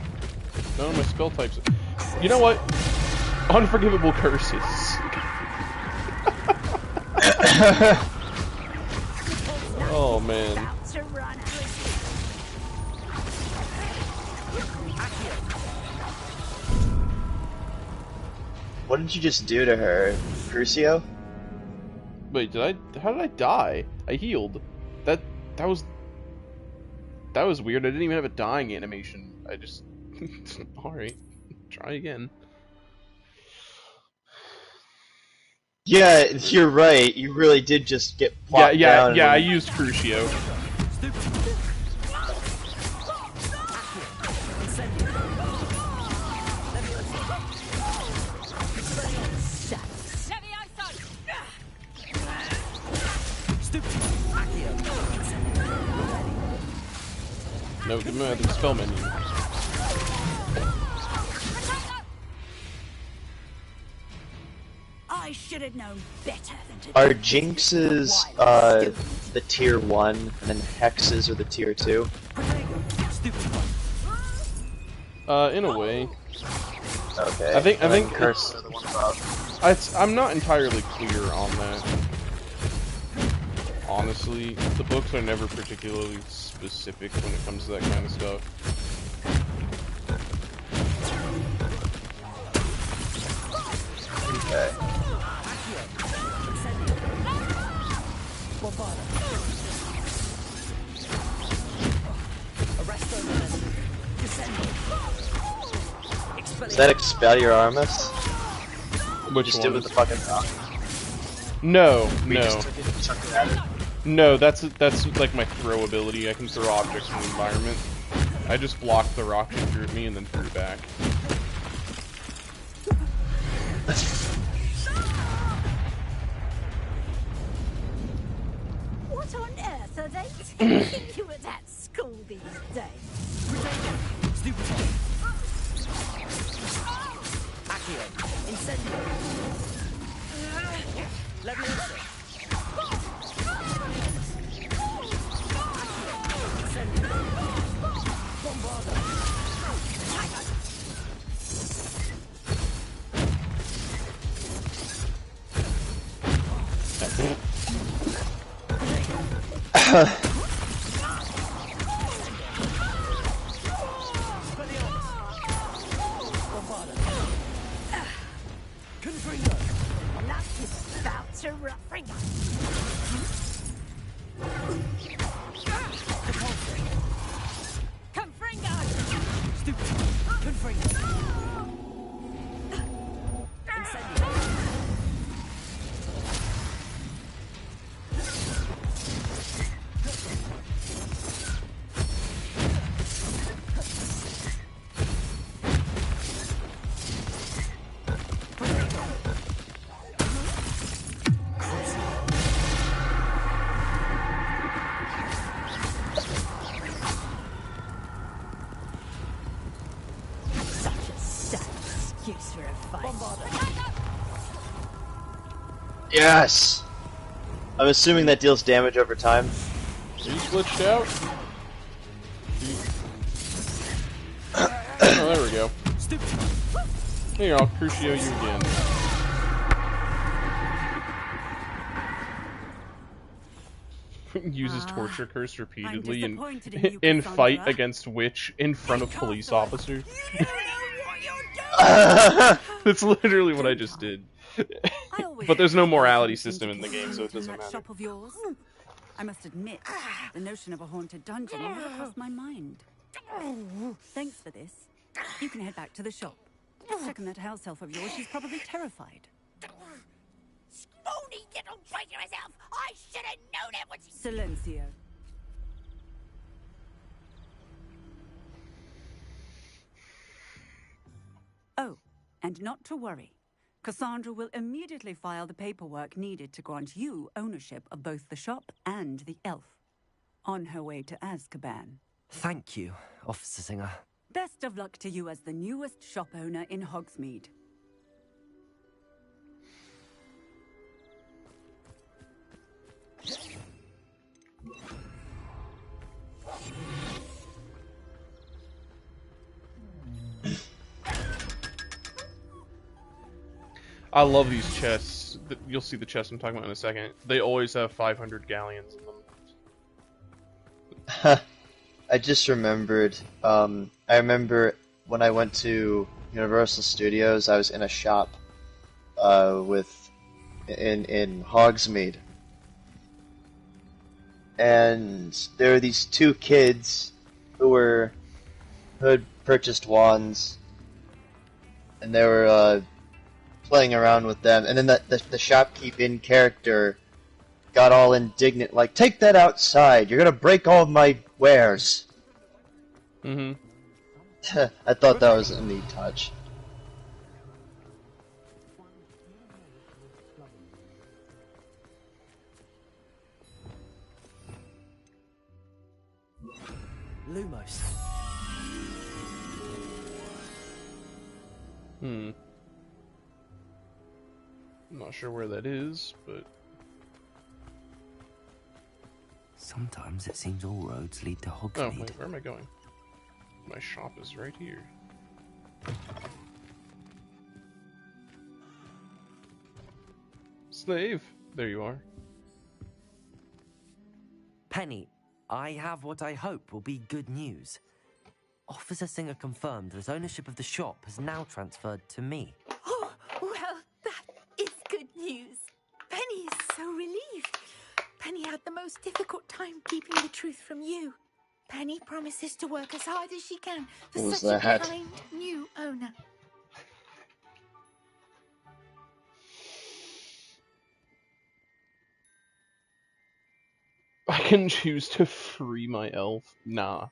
A: None of my spell types. You know what? Unforgivable curses. Oh man.
E: What did you just do to her, Crucio?
A: Wait, how did I die? I healed. That was weird. I didn't even have a dying animation. I just alright. Try again.
E: Yeah, you're right. You really did just get plopped down.
A: Yeah, I used Crucio. No, give me the spell menu.
H: I should have known better than to.
E: Are Jinxes the tier 1, and then Hexes are the tier 2?
A: In a way.
E: Okay.
A: I think
E: Curses are the one above.
A: I'm not entirely clear on that. Honestly, the books are never particularly specific when it comes to that kind of stuff.
E: Okay. Is that Expelliarmus?
A: Which
E: Just
A: one?
E: did with the fucking rock.
A: No,
E: We
A: no.
E: just took it and chucked it at it.
A: No, that's like my throw ability. I can throw objects in the environment. I just blocked the rock she threw at me and then threw it back.
H: What on earth are they teaching you at that school these days?
F: Stupid. Accio. Incendio. Leviosa. Incendio. Bombarda.
H: Luck is about to roughing up. Confringo!
F: Stupid. Confringo. Incendio.
H: Such a sad excuse for a fight.
E: Yes! I'm assuming that deals damage over time.
A: You glitched out? Oh, there we go. Here, I'll crucio you again. Uses torture curse repeatedly
G: I'm disappointed in you,
A: in fight
G: Cassandra.
A: against witch in front of police
G: Castaway.
A: officers.
G: You know what you're doing!
A: That's literally what I just did.
G: I always
A: But there's no
G: thought
A: morality
G: something
A: system in the
G: to
A: game, so it
G: in
A: doesn't
G: that
A: matter.
G: shop of yours. I must admit, the notion of a haunted dungeon never crossed my mind. Thanks for this. You can head back to the shop. Check on that house elf of yours. She's probably terrified.
H: Spoony little traitor herself! I should have known it when she...
G: Silencio. Oh, and not to worry. Cassandra will immediately file the paperwork needed to grant you ownership of both the shop and the elf. On her way to Azkaban.
F: Thank you, Officer Singer.
G: Best of luck to you as the newest shop owner in Hogsmeade.
A: I love these chests. You'll see the chests I'm talking about in a second. They always have 500 galleons in them.
E: I just remembered. I remember when I went to Universal Studios, I was in a shop in Hogsmeade, and there were these two kids who had purchased wands, and they were playing around with them, and then the shopkeep in character got all indignant, like, "Take that outside! You're gonna break all my wares!"
A: Mm-hmm.
E: I thought that was a neat touch.
F: Lumos.
A: I'm not sure where that is, but...
F: Sometimes it seems all roads lead to
A: Oh,
F: Hogsmeade.
A: wait, where am I going? My shop is right here. Slave! There you are.
F: Penny, I have what I hope will be good news. Officer Singer confirmed that ownership of the shop has now transferred to me.
D: Oh, well, news. Penny is so relieved. Penny had the most difficult time keeping the truth from you. Penny promises to work as hard as she can for
E: What was
D: such a
E: that?
D: kind new owner.
A: I can choose to free my elf. Nah.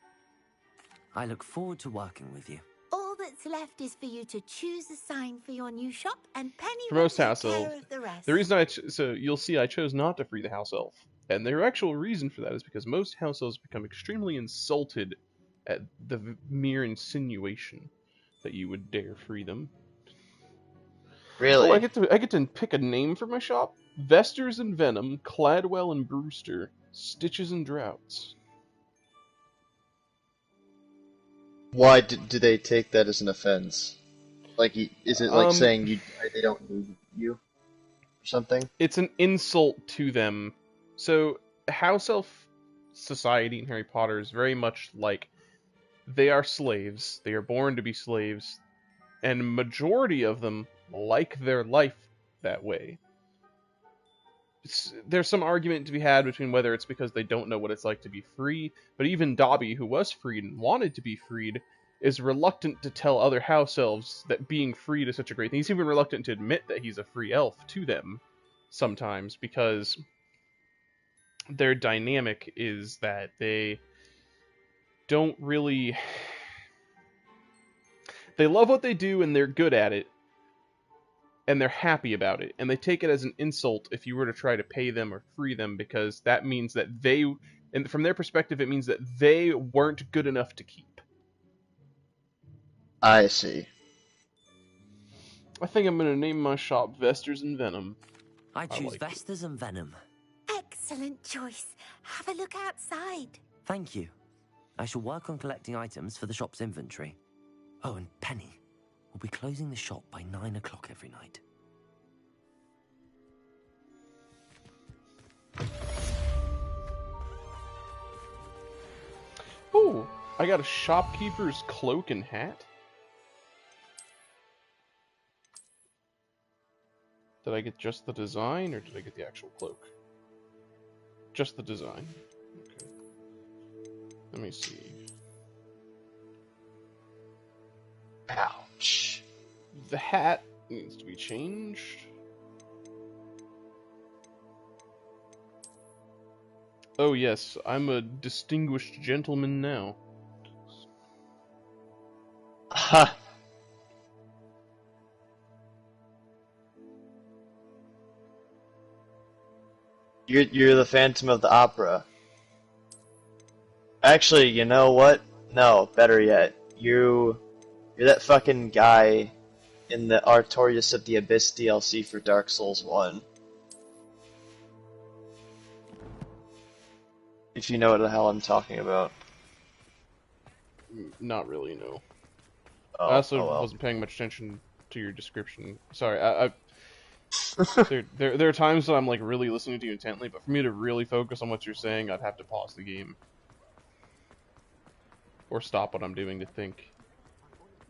F: I look forward to working with you.
D: All that's left is for you to choose a sign for your new shop, and Penny
A: For
D: will
A: most
D: take
A: house
D: care
A: elves,
D: of the rest.
A: the reason so you'll see I chose not to free the house elf, and their actual reason for that is because most house elves become extremely insulted at the mere insinuation that you would dare free them.
E: Really?
A: Oh, I get to pick a name for my shop. Vesters and Venom, Cladwell and Brewster, Stitches and Droughts.
E: Why do they take that as an offense? Like, is it like saying they don't need you or something?
A: It's an insult to them. So house elf society in Harry Potter is very much like they are slaves. They are born to be slaves, and majority of them like their life that way. There's some argument to be had between whether it's because they don't know what it's like to be free, but even Dobby, who was freed and wanted to be freed, is reluctant to tell other house elves that being freed is such a great thing. He's even reluctant to admit that he's a free elf to them sometimes, because their dynamic is that they don't really... They love what they do and they're good at it, and they're happy about it, and they take it as an insult if you were to try to pay them or free them, because that means that they, and from their perspective, it means that they weren't good enough to keep.
E: I see.
A: I think I'm going to name my shop Vesters and Venom.
F: I choose
A: like
F: Vesters and Venom.
D: Excellent choice. Have a look outside.
F: Thank you. I shall work on collecting items for the shop's inventory. Oh, and Penny, we'll be closing the shop by 9 o'clock every night.
A: Oh, I got a shopkeeper's cloak and hat. Did I get just the design, or did I get the actual cloak? Just the design. Okay. Let me see.
E: Ouch.
A: The hat needs to be changed. Oh yes, I'm a distinguished gentleman now.
E: Ha! You're the Phantom of the Opera. Actually, you know what? No, better yet. You're that fucking guy in the Artorias of the Abyss DLC for Dark Souls 1. If you know what the hell I'm talking about.
A: Not really, no.
E: Oh,
A: I also
E: well.
A: wasn't paying much attention to your description. Sorry, there are times that I'm like really listening to you intently, but for me to really focus on what you're saying, I'd have to pause the game. Or stop what I'm doing to think.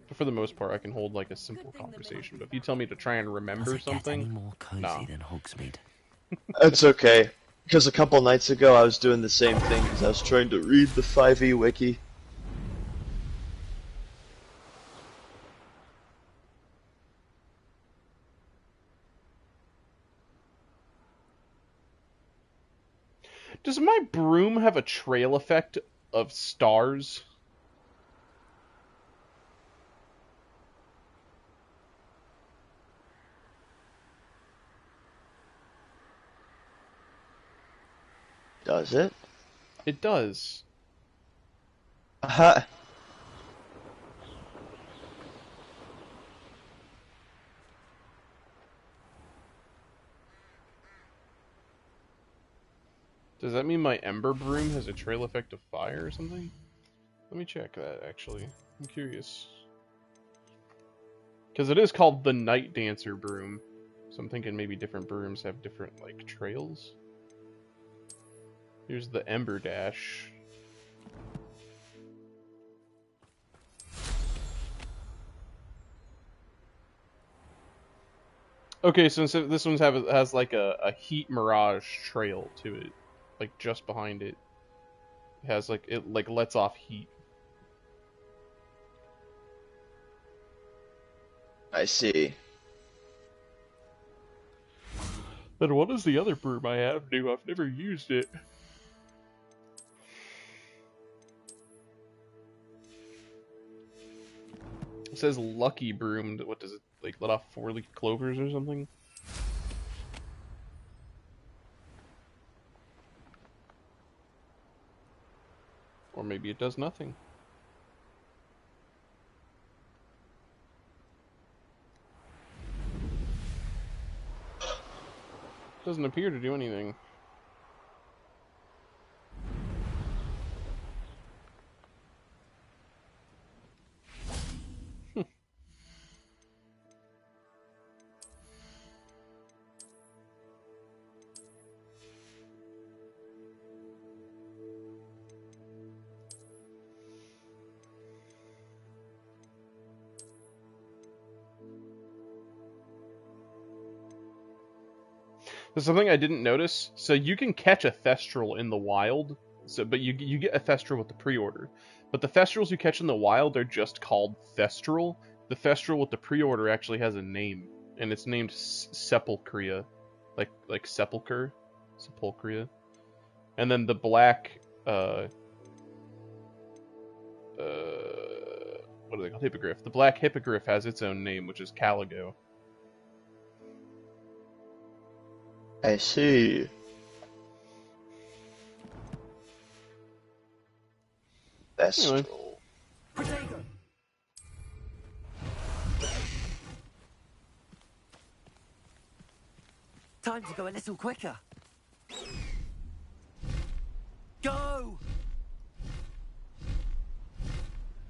A: But for the most part, I can hold like a simple conversation. But if you tell me to try and remember something,
F: Get any more cozy
A: nah.
F: than Hogsmeade?
E: It's okay. Because a couple nights ago I was doing the same thing because I was trying to read the 5e wiki.
A: Does my broom have a trail effect of stars?
E: Does it?
A: It does.
E: Aha!
A: Does that mean my ember broom has a trail effect of fire or something? Let me check that, actually. I'm curious. Because it is called the Night Dancer broom. So I'm thinking maybe different brooms have different, like, trails. Here's the Ember Dash. Okay, so this one's has like a heat mirage trail to it, like just behind it. It has like it like lets off heat.
E: I see.
A: Then what does the other broom I have do? I've never used it. It says Lucky Broom. What does it, like, let off 4-leaf clovers or something? Or maybe it does nothing. Doesn't appear to do anything. There's something I didn't notice. So you can catch a Thestral in the wild, but you get a Thestral with the pre-order. But the Thestrals you catch in the wild are just called Thestral. The Thestral with the pre-order actually has a name, and it's named Sepulchria, like sepulcher, Sepulchria. And then the black, what are they called? Hippogriff. The black Hippogriff has its own name, which is Caligo.
E: I see. Thestral.
A: Anyway.
F: Protego! Time to go a little quicker. Go!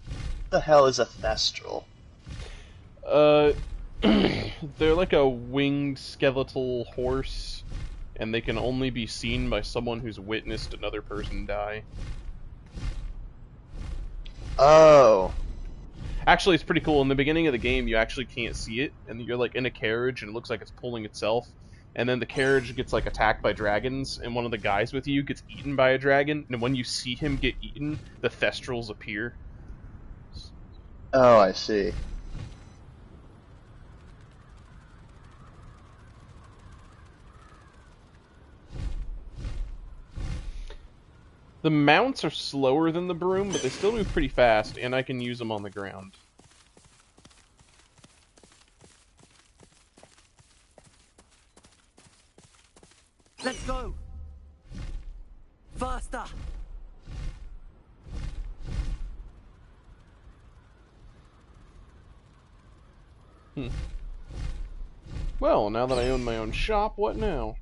E: What the hell is a Thestral?
A: They're like a winged skeletal horse, and they can only be seen by someone who's witnessed another person die.
E: Oh.
A: Actually, it's pretty cool. In the beginning of the game, you actually can't see it, and you're like in a carriage, and it looks like it's pulling itself. And then the carriage gets like attacked by dragons, and one of the guys with you gets eaten by a dragon. And when you see him get eaten, the Thestrals appear.
E: Oh, I see.
A: The mounts are slower than the broom, but they still move pretty fast, and I can use them on the ground.
F: Let's go! Faster!
A: Well, now that I own my own shop, what now?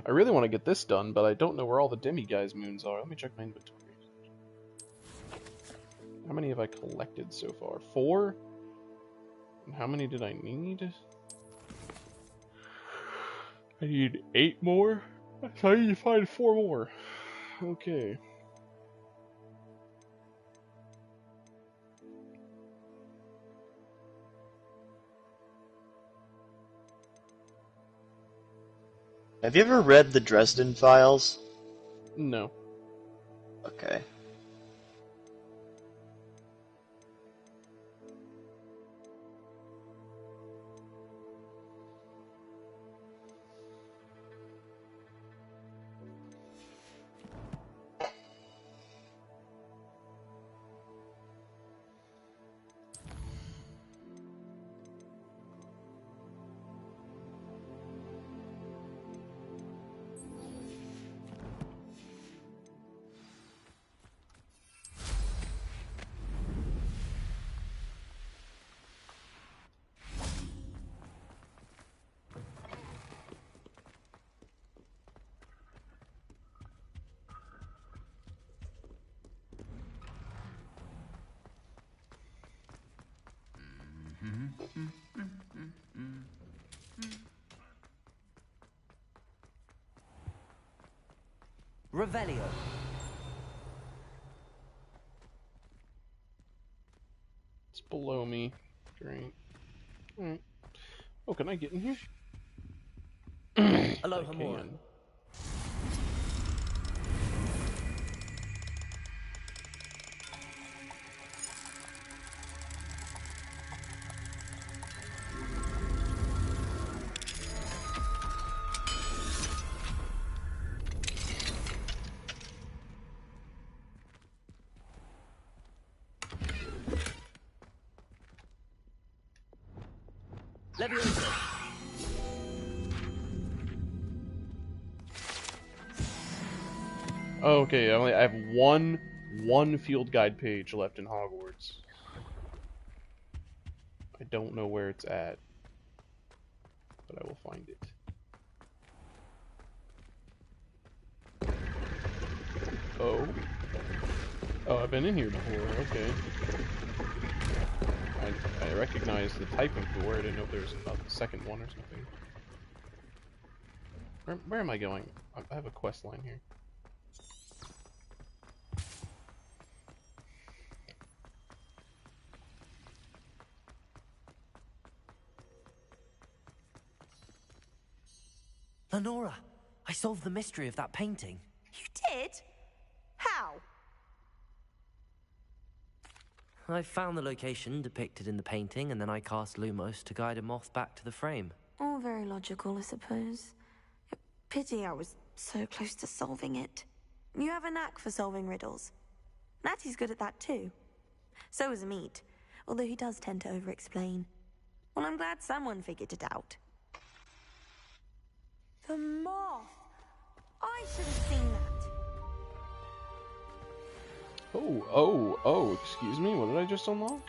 A: I really want to get this done, but I don't know where all the Demiguise moons are. Let me check my inventory. How many have I collected so far? 4? And how many did I need? I need 8 more? So I need to find 4 more. Okay.
E: Have you ever read the Dresden Files?
A: No.
E: Okay.
F: Revelio.
A: It's below me. Great. Alright. Oh, can I get in here?
F: Aloha
A: I
F: more.
A: can.
F: Levioso.
A: Oh, okay, I have one field guide page left in Hogwarts. I don't know where it's at, but I will find it. Oh. Oh, I've been in here before, okay. I recognize the type of door, I didn't know if there was a second one or something. Where am I going? I have a quest line here.
F: Lenora, I solved the mystery of that painting.
D: You did? How?
F: I found the location depicted in the painting, and then I cast Lumos to guide a moth back to the frame.
D: All very logical, I suppose. Pity I was so close to solving it. You have a knack for solving riddles. Natty's good at that too. So is Meat, although he does tend to over-explain. Well, I'm glad someone figured it out. The moth! I should have seen that.
A: Oh, excuse me, what did I just unlock?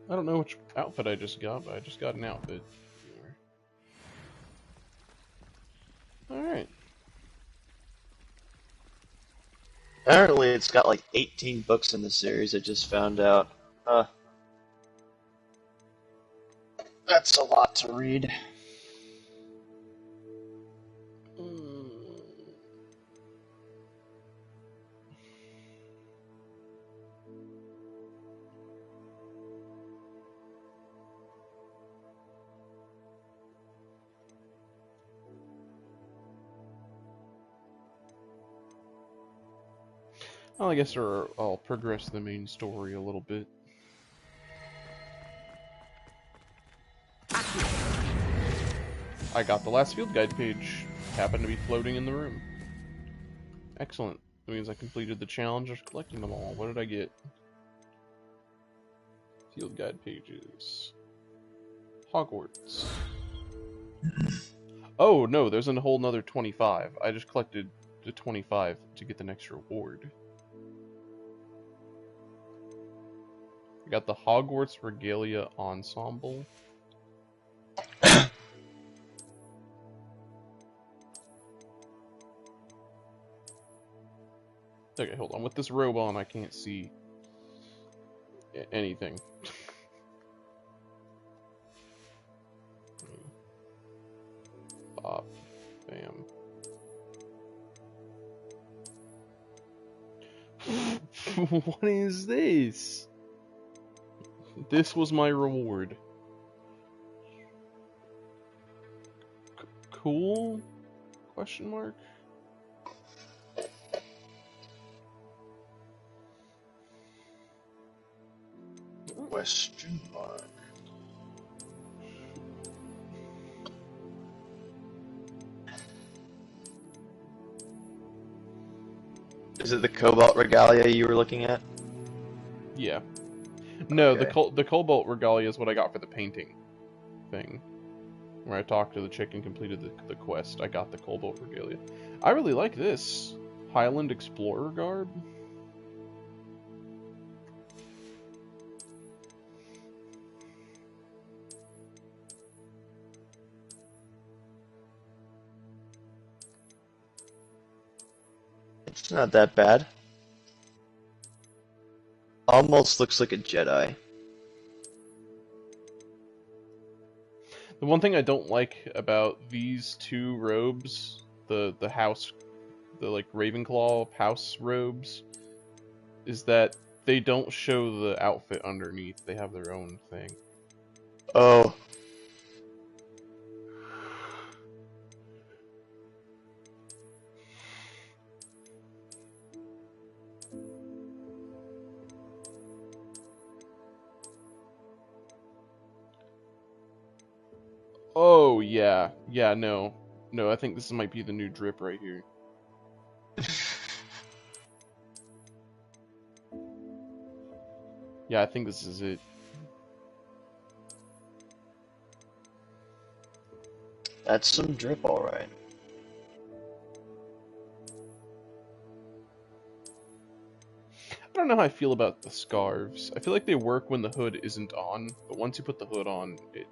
A: I don't know which outfit I just got, but I just got an outfit. Alright.
E: Apparently it's got like 18 books in the series, I just found out. That's a lot to read.
A: Well, I guess I'll progress the main story a little bit. I got the last field guide page. Happened to be floating in the room. Excellent. That means I completed the challenge of collecting them all. What did I get? Field guide pages. Hogwarts. Oh, no, there's a whole nother 25. I just collected the 25 to get the next reward. I got the Hogwarts Regalia Ensemble. Okay, hold on. With this robe on, I can't see anything. Pop. Bam. What is this? This was my reward. Cool? Question mark?
E: Question mark. Is it the Cobalt Regalia you were looking at?
A: Yeah. No,
E: Okay.
A: the Cobalt Regalia is what I got for the painting thing. Where I talked to the chick and completed the quest. I got the Cobalt Regalia. I really like this. Highland Explorer garb.
E: It's not that bad. Almost looks like a Jedi.
A: The one thing I don't like about these two robes, the house, the like Ravenclaw house robes, is that they don't show the outfit underneath. They have their own thing.
E: Oh.
A: Oh yeah, yeah, no, I think this might be the new drip right here. Yeah, I think this is it.
E: That's some drip, alright.
A: I don't know how I feel about the scarves. I feel like they work when the hood isn't on, but once you put the hood on, the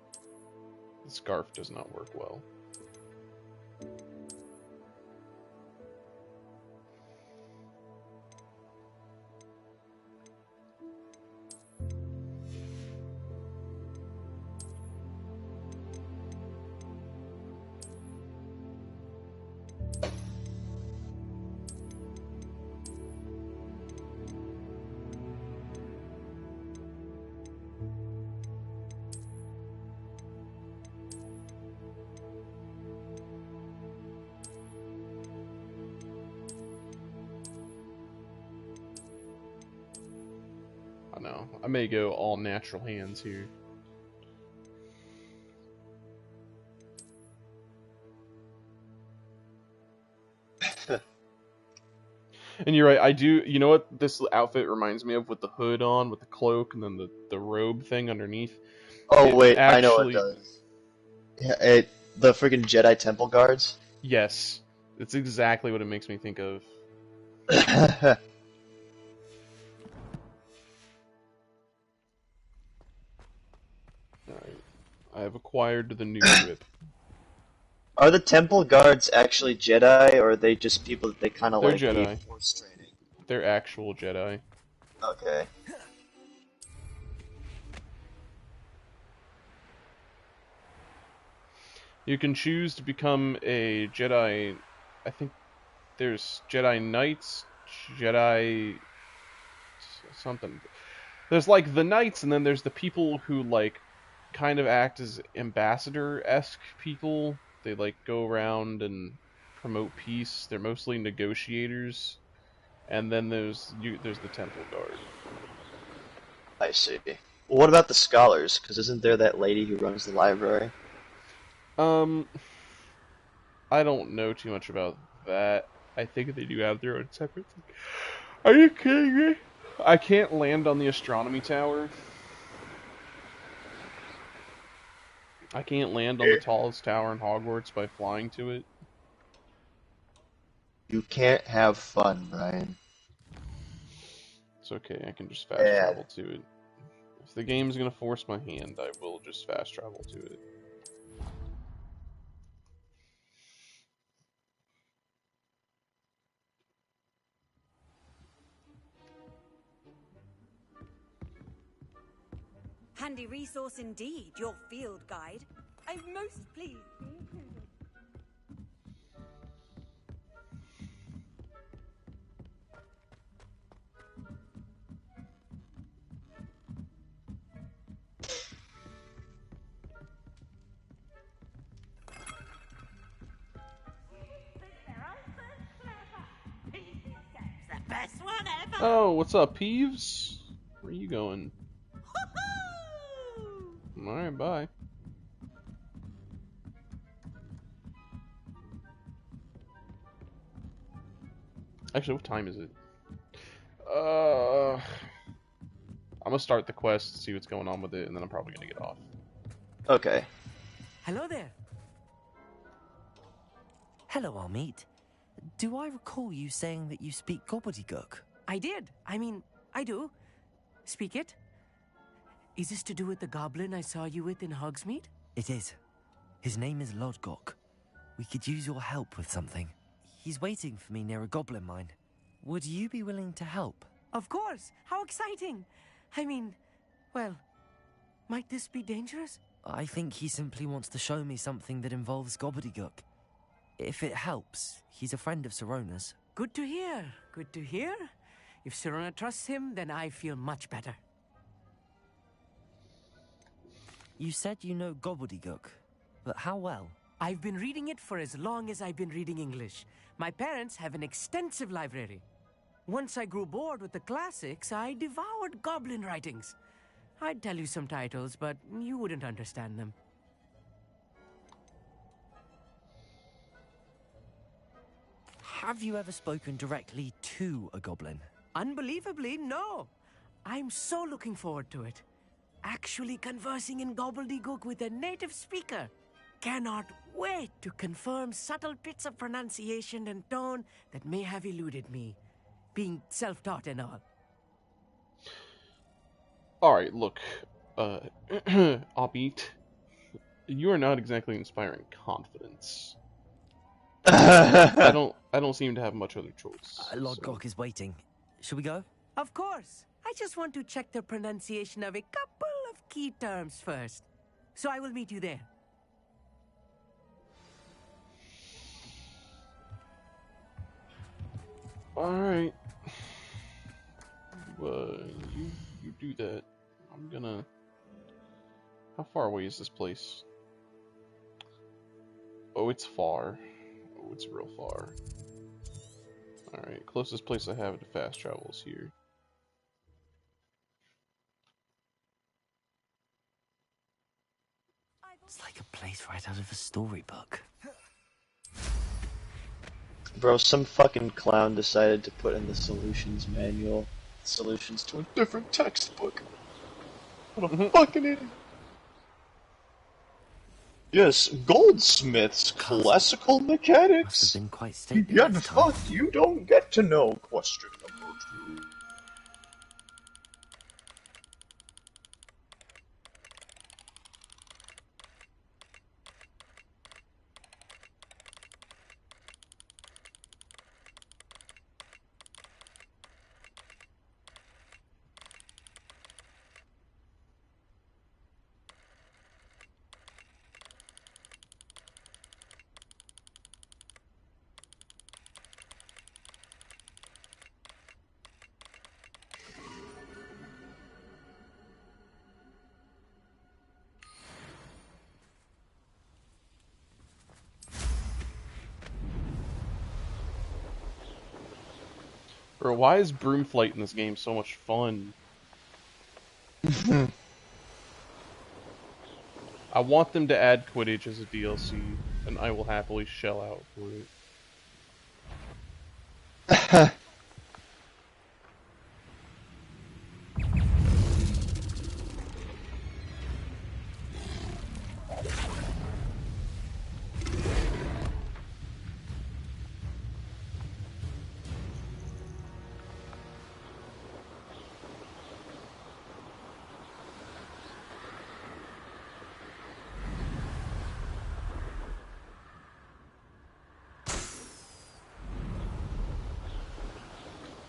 A: scarf does not work well. I know. I may go all natural hands here. And you're right, I do. You know what this outfit reminds me of with the hood on, with the cloak, and then the robe thing underneath?
E: Oh
A: It
E: wait, I know what it
A: actually,
E: does. Yeah, the freaking Jedi Temple Guards.
A: yes, it's exactly what it makes me think of. Alright, I have acquired the new drip.
E: Are the Temple Guards actually Jedi, or are they just people that they kind of
A: They're
E: like gave
A: Jedi.
E: force training?
A: They're actual Jedi.
E: Okay.
A: You can choose to become a Jedi. I think there's Jedi Knights, Jedi something. There's like the Knights, and then there's the people who like kind of act as ambassador-esque people. They like go around and promote peace. They're mostly negotiators. And then there's the Temple Guard.
E: I see. Well, what about the scholars? Because isn't there that lady who runs the library?
A: I don't know too much about that. I think they do have their own separate thing. Are you kidding me? I can't land on the astronomy tower. I can't land on the tallest tower in Hogwarts by flying to it.
E: You can't have fun, Brian.
A: It's okay, I can just fast travel to it. If the game's gonna force my hand, I will just fast travel to it.
G: Handy resource indeed, your field guide. I'm most pleased to be included.
H: The best one ever.
A: Oh, what's up, Peeves? Where are you going? Alright, bye. Actually, what time is it? I'm gonna start the quest, see what's going on with it, and then I'm probably gonna get off.
E: Okay.
F: Hello there. Hello, Amit. Do I recall you saying that you speak gobbledygook?
I: I did. I mean, I do. Speak it. Is this to do with the goblin I saw you with in Hogsmeade?
F: It is. His name is Lodgok. We could use your help with something. He's waiting for me near a goblin mine. Would you be willing to help?
I: Of course. How exciting. I mean, well, might this be dangerous?
F: I think he simply wants to show me something that involves gobbledygook. If it helps, he's a friend of Sirona's.
I: Good to hear. Good to hear. If Sirona trusts him, then I feel much better.
F: You said you know gobbledygook, but how well?
I: I've been reading it for as long as I've been reading English. My parents have an extensive library. Once I grew bored with the classics, I devoured goblin writings. I'd tell you some titles, but you wouldn't understand them.
F: Have you ever spoken directly to a goblin?
I: Unbelievably, no. I'm so looking forward to it. Actually conversing in gobbledygook with a native speaker. Cannot wait to confirm subtle bits of pronunciation and tone that may have eluded me, being self-taught and all.
A: Alright, look, Abit, you are not exactly inspiring confidence. I don't seem to have much other choice.
F: Lodgok is waiting. Should we go?
I: Of course. I just want to check the pronunciation of a couple of key terms first. So I will meet you there.
A: Alright. You do that. I'm gonna... How far away is this place? Oh, it's far. Oh, it's real far. Alright, closest place I have to fast travel is here.
F: It's like a place right out of a storybook.
E: Bro, some fucking clown decided to put in the solutions manual. Solutions to a different textbook. What a fucking idiot. Yes, Goldsmith's classical
F: Must
E: mechanics.
F: have been quite stately
E: Yet
F: at the time.
E: fuck, you don't get to know question number 2.
A: Bro, why is broom flight in this game so much fun? I want them to add Quidditch as a DLC, and I will happily shell out for it.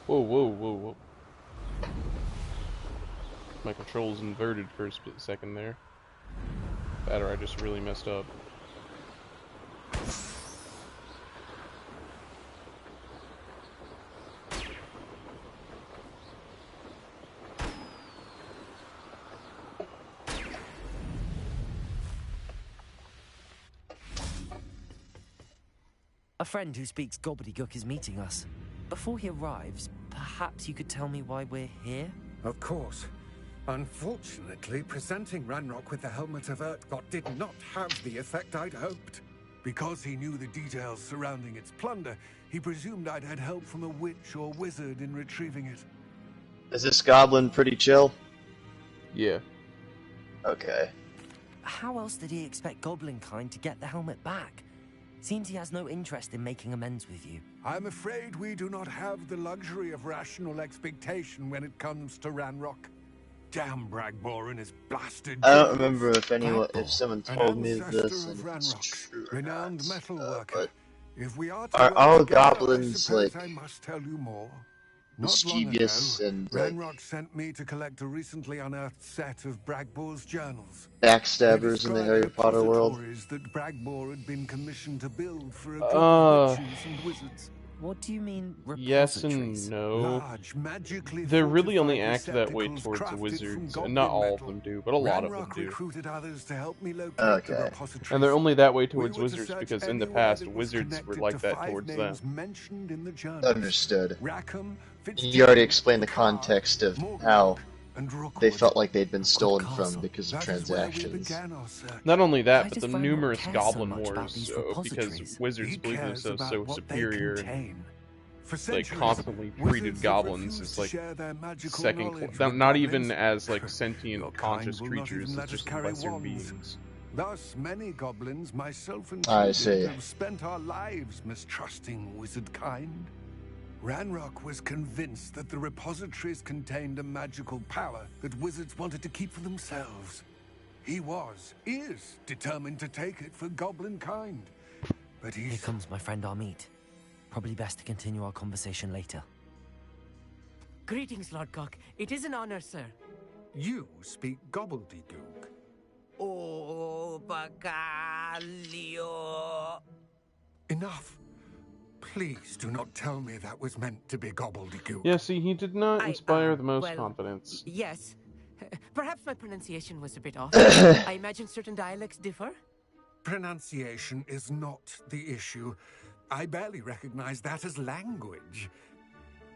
A: Whoa, whoa, whoa, whoa. My controls inverted for a split second there. That or I just really messed up.
F: A friend who speaks gobbledygook is meeting us. Before he arrives, perhaps you could tell me why we're here?
J: Of course.
B: Unfortunately, presenting Ranrock with the Helmet of Urtkot did not have the effect I'd hoped. Because he knew the details surrounding its plunder, he presumed I'd had help from a witch or wizard in retrieving it.
E: Is this goblin pretty chill?
A: Yeah.
E: Okay.
F: How else did he expect Goblinkind to get the helmet back? Seems he has no interest in making amends with you.
B: I'm afraid we do not have the luxury of rational expectation when it comes to Ranrock. Damn Bragbor and his blasted
E: I don't
B: journals.
E: remember if
B: Bragbor,
E: someone
B: an
E: told me
B: ancestor
E: this
B: of
E: and if it's
B: Ranrock's,
E: true or
B: renowned
E: not.
B: metalworker.
E: But
B: If we are to
E: are
B: work
E: all
B: together,
E: goblins
B: I suppose
E: like
B: I must tell you more. Not
E: mischievous
B: long ago,
E: and like
B: Ranrock sent me to collect a recently unearthed set of Bragbor's journals.
E: backstabbers in the Harry Potter world?
B: Repositories that Bragbor had been commissioned to build for a group of witches and wizards.
F: What do you mean,
A: Yes
F: repositories?
A: and no.
B: Large, magically
A: They really only
B: fortified
A: act that way
B: receptacles
A: towards the
B: crafted
A: wizards,
B: from
A: and not
B: goblin
A: all of
B: metal.
A: them do, but a lot of them
B: Ranrock
A: do.
B: recruited others to help me locate
E: Okay.
B: the repositories.
A: And they're only that way
B: We
A: towards
B: were to
A: wizards
B: search
A: because in the
B: anywhere
A: past,
B: that was
A: wizards were
B: connected
A: like
B: to
A: that
B: 5
A: towards them.
B: names mentioned in the journals.
E: Understood.
B: Rackham,
E: You already
B: Fitzgerald,
E: explained the
B: Picard,
E: context of
B: Morgan,
E: how
B: and
E: they
B: Rookwood.
E: felt like they'd been stolen
F: Good
E: from
F: castle.
E: because of
B: That is where we
E: transactions.
B: began our search.
A: Not only that,
F: Why
A: but the
F: does Ranrock
A: numerous
F: care
A: goblin
F: so much about
A: wars,
F: these
A: because
F: repositories?
A: wizards
B: He
A: believe
B: cares
A: themselves
B: about
A: so
B: what they
A: superior and
B: contain. For
A: like
B: centuries,
A: constantly treated
B: wizards have
A: goblins
B: refused
A: as
B: to
A: like
B: share their magical
A: second,
B: knowledge
A: not,
B: with
A: not
B: goblins.
A: even as like sentient,
B: Your
A: conscious
B: kind will not
A: creatures,
B: even
A: as
B: let us
A: just
B: carry
A: lesser
B: wands.
A: beings.
B: Thus, many goblins, myself
E: I
B: included,
E: see.
B: have spent our lives mistrusting wizard kind. Ranrock was convinced that the repositories contained a magical power that wizards wanted to keep for themselves. He is determined to take it for goblin kind. But
F: Here comes my friend Amit. Probably best to continue our conversation later.
I: Greetings, Lord Cock. It is an honor, sir.
B: You speak gobbledygook.
I: Oh, Bacalio.
B: Enough. Please do not tell me that was meant to be gobbledygook.
A: Yeah, see, he did not inspire the most confidence.
I: Yes. Perhaps my pronunciation was a bit off. I imagine certain dialects differ.
B: Pronunciation is not the issue. I barely recognize that as language.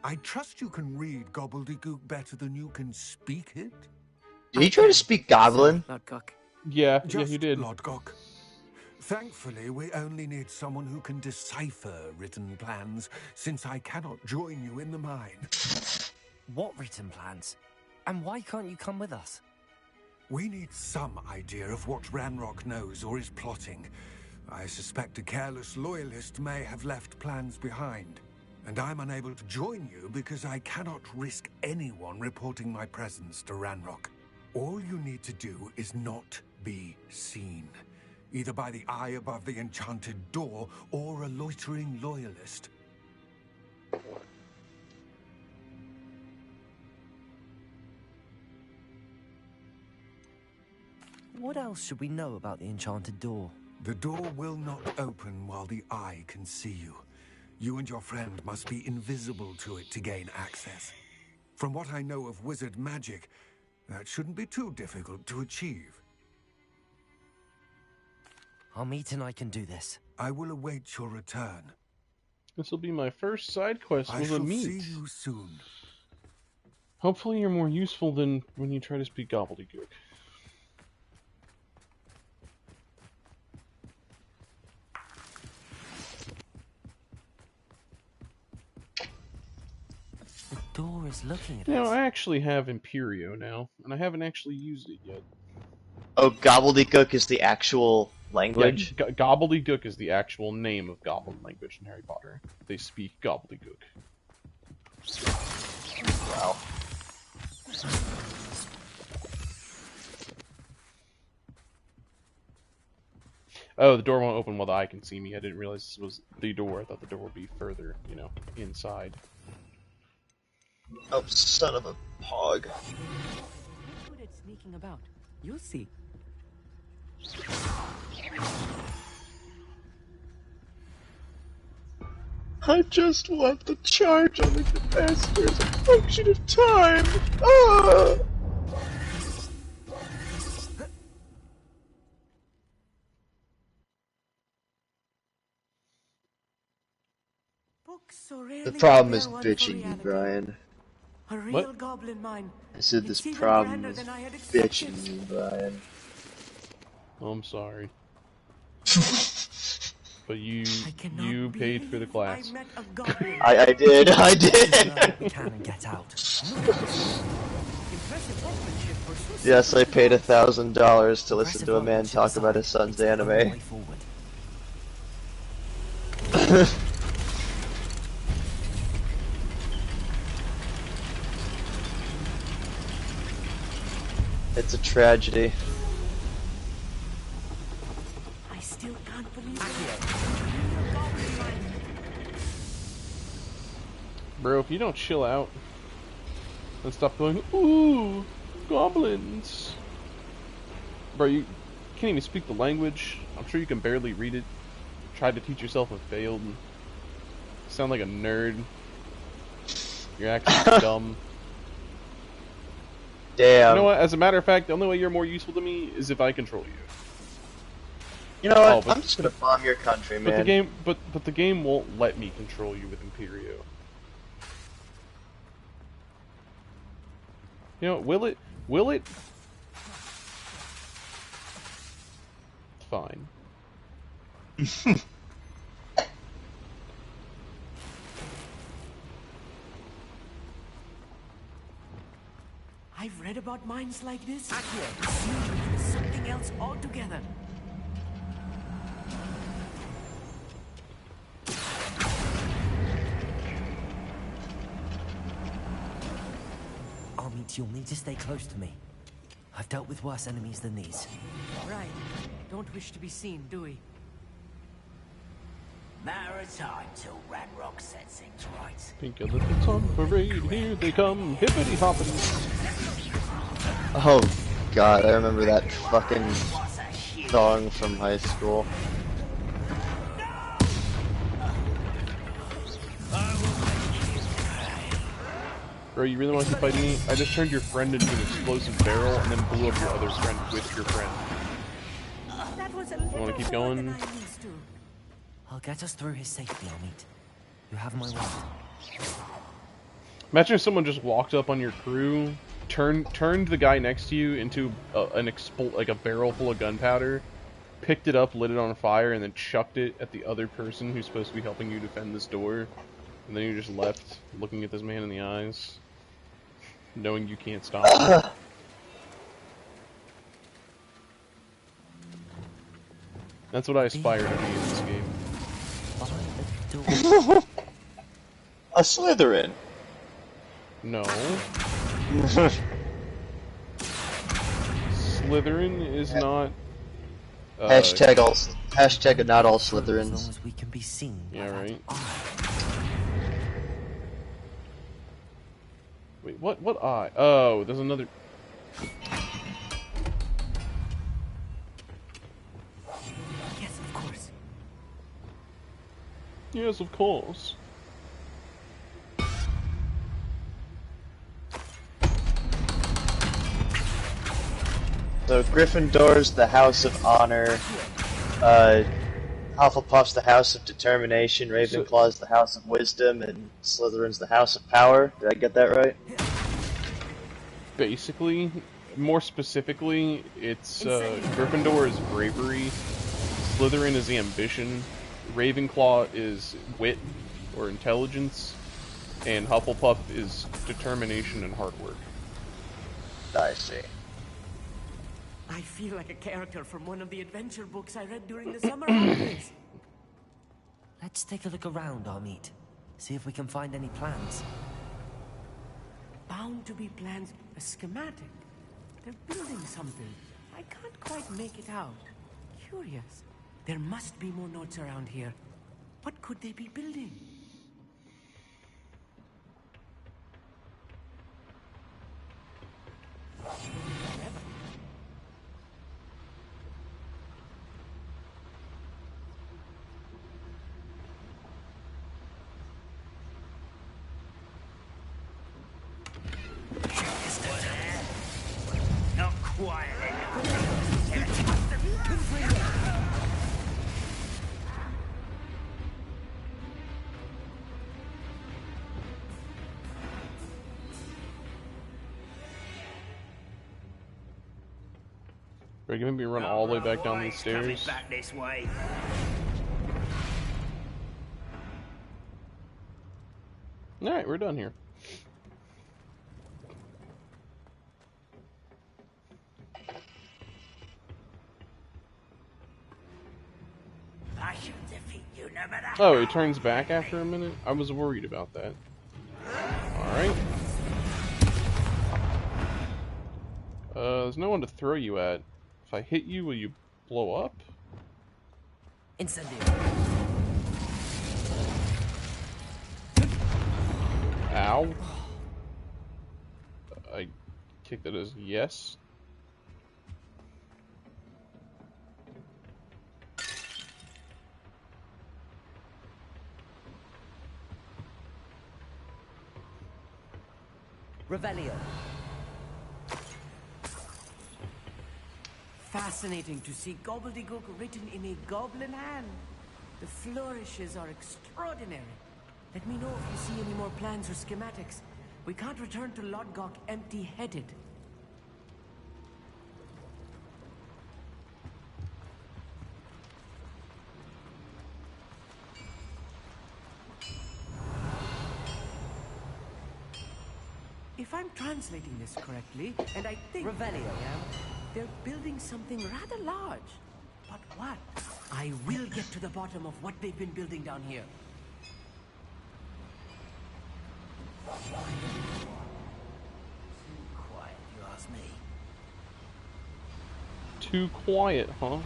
B: I trust you can read gobbledygook better than you can speak it.
E: Did he try to speak goblin?
I: Sorry, Lord Cock.
A: Yeah,
B: Just
A: he did.
B: Lord Cock. Thankfully, we only need someone who can decipher written plans, since I cannot join you in the mine.
F: What written plans? And why can't you come with us?
B: We need some idea of what Ranrock knows or is plotting. I suspect a careless loyalist may have left plans behind. And I'm unable to join you because I cannot risk anyone reporting my presence to Ranrock. All you need to do is not be seen. Either by the eye above the enchanted door or a loitering loyalist.
F: What else should we know about the enchanted door?
B: The door will not open while the eye can see you. You and your friend must be invisible to it to gain access. From what I know of wizard magic, that shouldn't be too difficult to achieve.
F: Amit and I can do this.
B: I will await your return.
A: This will be my first side quest
B: I
A: with
B: shall
A: Amit.
B: see you soon.
A: Hopefully you're more useful than when you try to speak gobbledygook.
F: The door is looking at
A: Now,
F: us.
A: I actually have Imperio now, and I haven't actually used it yet.
E: Oh, gobbledygook is the actual language?
A: Yeah, gobbledygook is the actual name of goblin language in Harry Potter. They speak gobbledygook.
E: Wow.
A: Oh, the door won't open while the eye can see me. I didn't realize this was the door. I thought the door would be further, you know, inside.
E: Oh, son of a hog.
I: Good at sneaking about. You'll see.
E: I just want the charge on the capacitor as a function of time! Ah!
I: Books so
E: The
I: rarely
E: problem
I: prepare
E: is
I: one for
E: bitching you,
I: reality.
E: Brian.
I: A real goblin mine.
E: I said this
I: It's even
E: problem
I: grander
E: is
I: than I had expected.
E: bitching you, Brian.
A: Oh, I'm sorry. But you
I: cannot
A: paid for the
I: believe
A: class.
I: I met a goblin.
E: I did.
F: We can and get out.
I: Impressive workmanship for so
E: Yes, I
I: simple
E: paid
I: to
E: $1,000 to listen to a man talk about his son's anime. It's a tragedy.
I: I still can't believe
A: Bro, if you don't chill out and stop going, ooh, goblins. Bro, you can't even speak the language. I'm sure you can barely read it. Tried to teach yourself and failed. You sound like a nerd. Your accent's dumb.
E: Damn.
A: You know what? As a matter of fact, the only way you're more useful to me is if I control you.
E: You know what? I'm just gonna bomb your country, man.
A: But the game won't let me control you with Imperio. You know, will it? Will it? Fine.
I: I've read about mines like this. It's something else altogether.
F: Amit, you'll need to stay close to me. I've dealt with worse enemies than these.
I: Right. Don't wish to be seen, do we?
J: Matter of time till Ranrock sets things right.
A: Pink elephants on parade, here they come, hippity hoppity.
E: Oh god, I remember that fucking song from high school.
A: Bro, you really want to keep fighting me? I just turned your friend into an explosive barrel and then blew up your other friend with your friend.
I: That was a
A: You want to keep going?
F: I'll get us through his safety, Amit. You have my word.
A: Imagine if someone just walked up on your crew, turned the guy next to you into like a barrel full of gunpowder, picked it up, lit it on fire, and then chucked it at the other person who's supposed to be helping you defend this door, and then you just left, looking at this man in the eyes, knowing you can't stop him. That's what I aspire to be in this game.
E: A Slytherin.
A: No. Slytherin is not.
E: Hashtag not all Slytherins.
F: As long as we can be seen.
A: Yeah, right. Wait, what eye? Oh, there's another.
I: Yes, of course.
A: Yes, of course.
E: So Gryffindor's the House of Honor, Hufflepuff's the House of Determination, Ravenclaw's the House of Wisdom, and Slytherin's the House of Power. Did I get that right?
A: Basically, more specifically, it's Gryffindor is bravery, Slytherin is ambition, Ravenclaw is wit or intelligence, and Hufflepuff is determination and hard work.
E: I see.
I: I feel like a character from one of the adventure books I read during the summer holidays.
F: Let's take a look around, Amit. See if we can find any plans.
I: Bound to be plans, a schematic. They're building something. I can't quite make it out. Curious. There must be more notes around here. What could they be building?
J: Not quiet
A: Are you gonna be run all the way back down these
J: Coming
A: stairs?
J: back this way.
A: Alright, we're done here.
J: I shall defeat you no matter
A: Oh, he turns back after a minute? I was worried about that. Alright. There's no one to throw you at. If I hit you, will you blow up?
F: Incendio.
A: Ow. I kicked it as yes.
F: Revelio.
I: Fascinating to see gobbledygook written in a goblin hand. The flourishes are extraordinary. Let me know if you see any more plans or schematics. We can't return to Lodgok empty-headed. If I'm translating this correctly, and I think
F: Revelio.
I: they're building something rather large. But what? I will get to the bottom of what they've been building down here.
J: quiet, you ask me.
A: Too quiet, huh?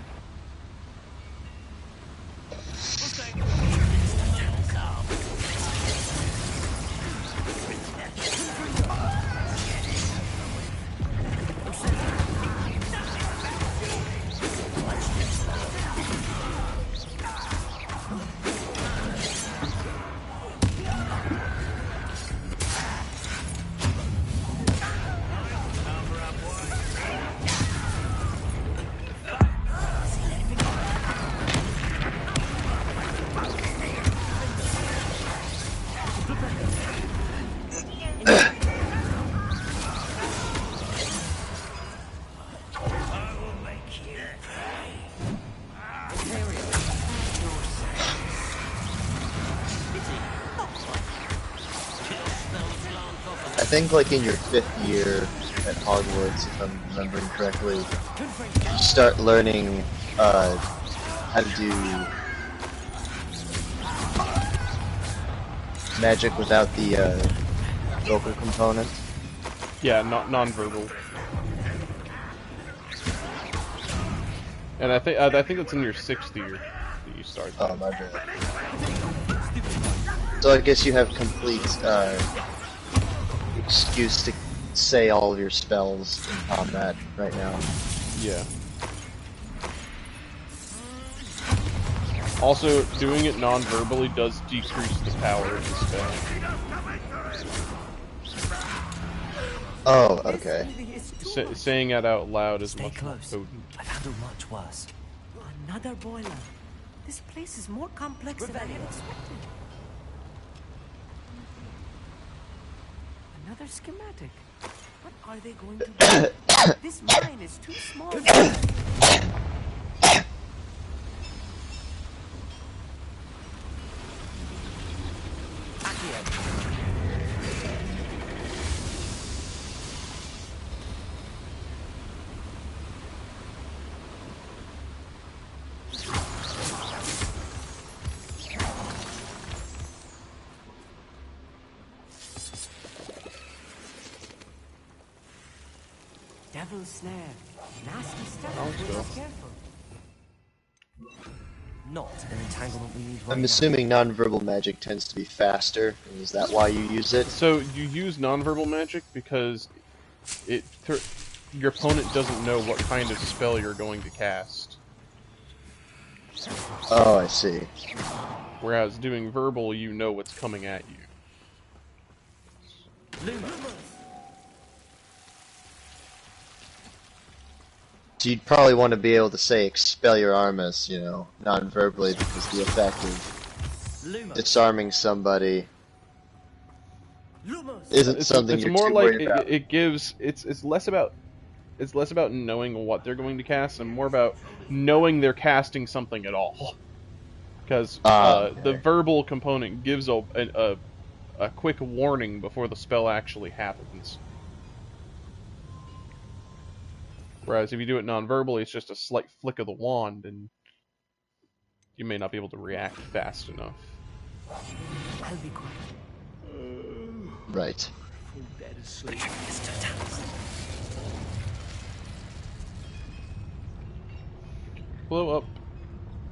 E: I think like in your 5th year at Hogwarts, if I'm remembering correctly, you start learning how to do magic without the vocal component.
A: Yeah, not non-verbal. And I think it's in your 6th year that you start that.
E: Oh, my bad. So I guess you have complete excuse to say all of your spells in combat right now.
A: Yeah. Also, doing it non-verbally does decrease the power of the spell.
E: Oh, okay.
A: Saying that out loud is
F: Stay
A: much more
F: close.
A: potent.
F: I've handled much worse.
I: Another boiler. This place is more complex than I had expected. Another schematic. What are they going to do? This mine is too small. Devil's snare. Nasty stuff. Be careful.
F: Not an entanglement we need right
E: I'm
F: now.
E: assuming non-verbal magic tends to be faster. Is that why you use it?
A: So you use non-verbal magic because your opponent doesn't know what kind of spell you're going to cast.
E: Oh, I see.
A: Whereas doing verbal, you know what's coming at you.
E: So you'd probably want to be able to say Expelliarmus, you know, non-verbally, because the effect of disarming somebody isn't something
A: It's
E: you're
A: more
E: too
A: like
E: worried about.
A: it gives. It's less about it's less about knowing what they're going to cast and more about knowing they're casting something at all. Because the verbal component gives a quick warning before the spell actually happens. Whereas if you do it non-verbally, it's just a slight flick of the wand, and you may not be able to react fast enough.
I: I'll be quiet.
E: Right.
A: Blow up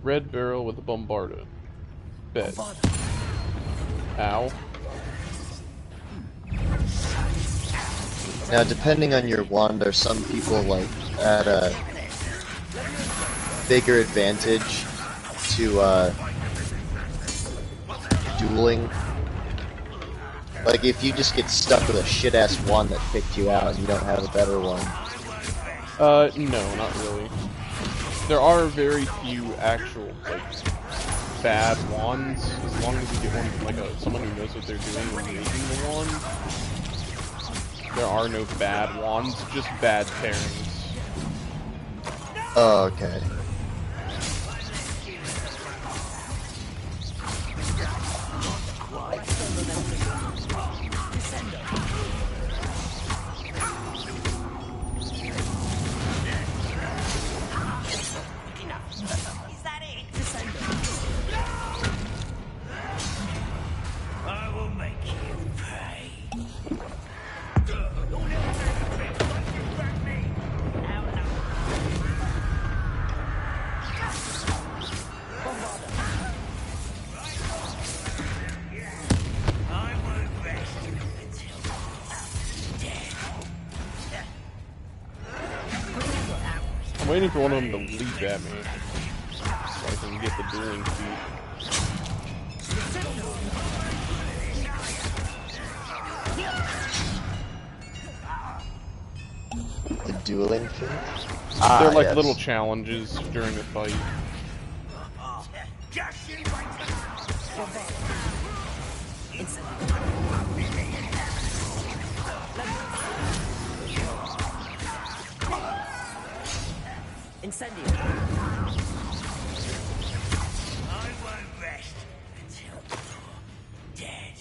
A: red barrel with a bombarda. Bet. Ow.
E: Now, depending on your wand, there's some people like at a bigger advantage to dueling. Like if you just get stuck with a shit-ass wand that picked you out and you don't have a better one.
A: No, not really. There are very few actual, like, bad wands, as long as you get one from, like, someone who knows what they're doing when making the wand. There are no bad wands, just bad pairings.
E: Oh, okay.
A: I'm waiting for one of them to leap at me, so I can get the dueling feat.
E: The dueling feat?
A: They're like
E: yes.
A: little challenges during a fight.
F: Incendio. I won't rest until you're dead.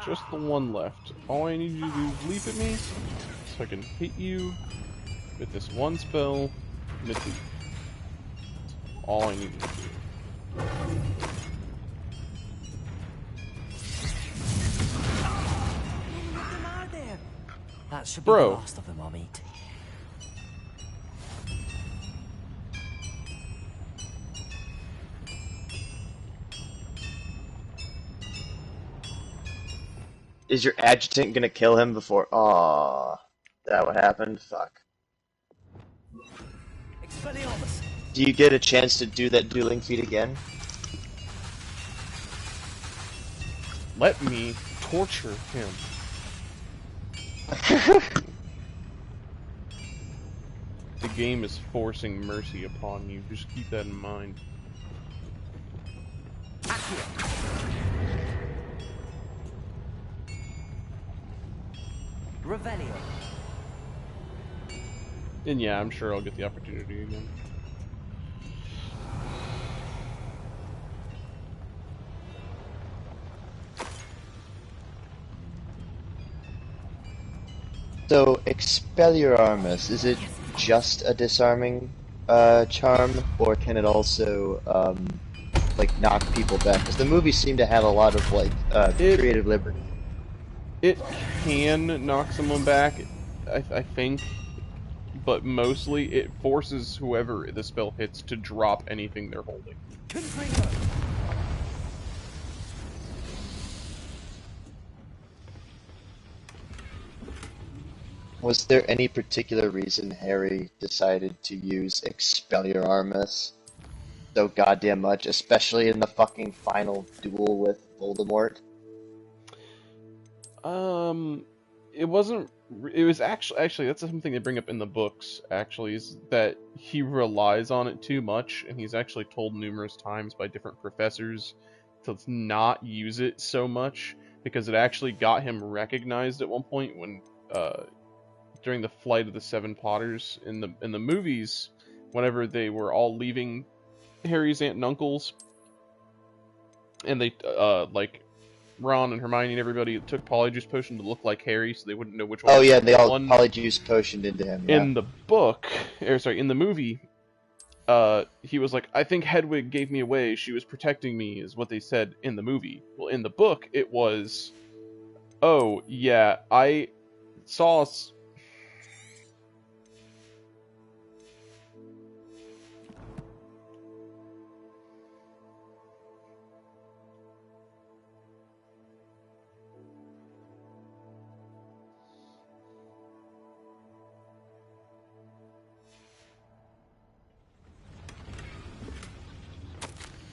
A: Just the one left. All I need you to do is leap at me, so I can hit you with this one spell, mid-leap. All I need to do.
F: That should be the
A: Bro.
F: last of them I'll meet.
E: Is your adjutant gonna kill him before? Aww. That what happened? Fuck. Do you get a chance to do that dueling feat again?
A: Let me torture him. The game is forcing mercy upon you. Just keep that in mind.
F: Revelio.
A: And yeah, I'm sure I'll get the opportunity again.
E: So, Expelliarmus, is it just a disarming charm, or can it also, like, knock people back? Because the movie seemed to have a lot of, like, creative liberty.
A: It can knock someone back, I think, but mostly it forces whoever the spell hits to drop anything they're holding.
E: Was there any particular reason Harry decided to use Expelliarmus so goddamn much, especially in the fucking final duel with Voldemort?
A: It wasn't it was actually that's something they bring up in the books. Actually, is that he relies on it too much, and he's actually told numerous times by different professors to not use it so much because it actually got him recognized at one point when during the flight of the Seven Potters in the movies, whenever they were all leaving Harry's aunt and uncle's, and they like Ron and Hermione and everybody took Polyjuice Potion to look like Harry, so they wouldn't know which one.
E: Oh
A: was
E: yeah,
A: the
E: they all
A: one.
E: Polyjuice Potioned into him. Yeah.
A: In the book, or sorry, in the movie, he was like, I think Hedwig gave me away. She was protecting me, is what they said in the movie. Well, in the book, it was, oh yeah, I saw.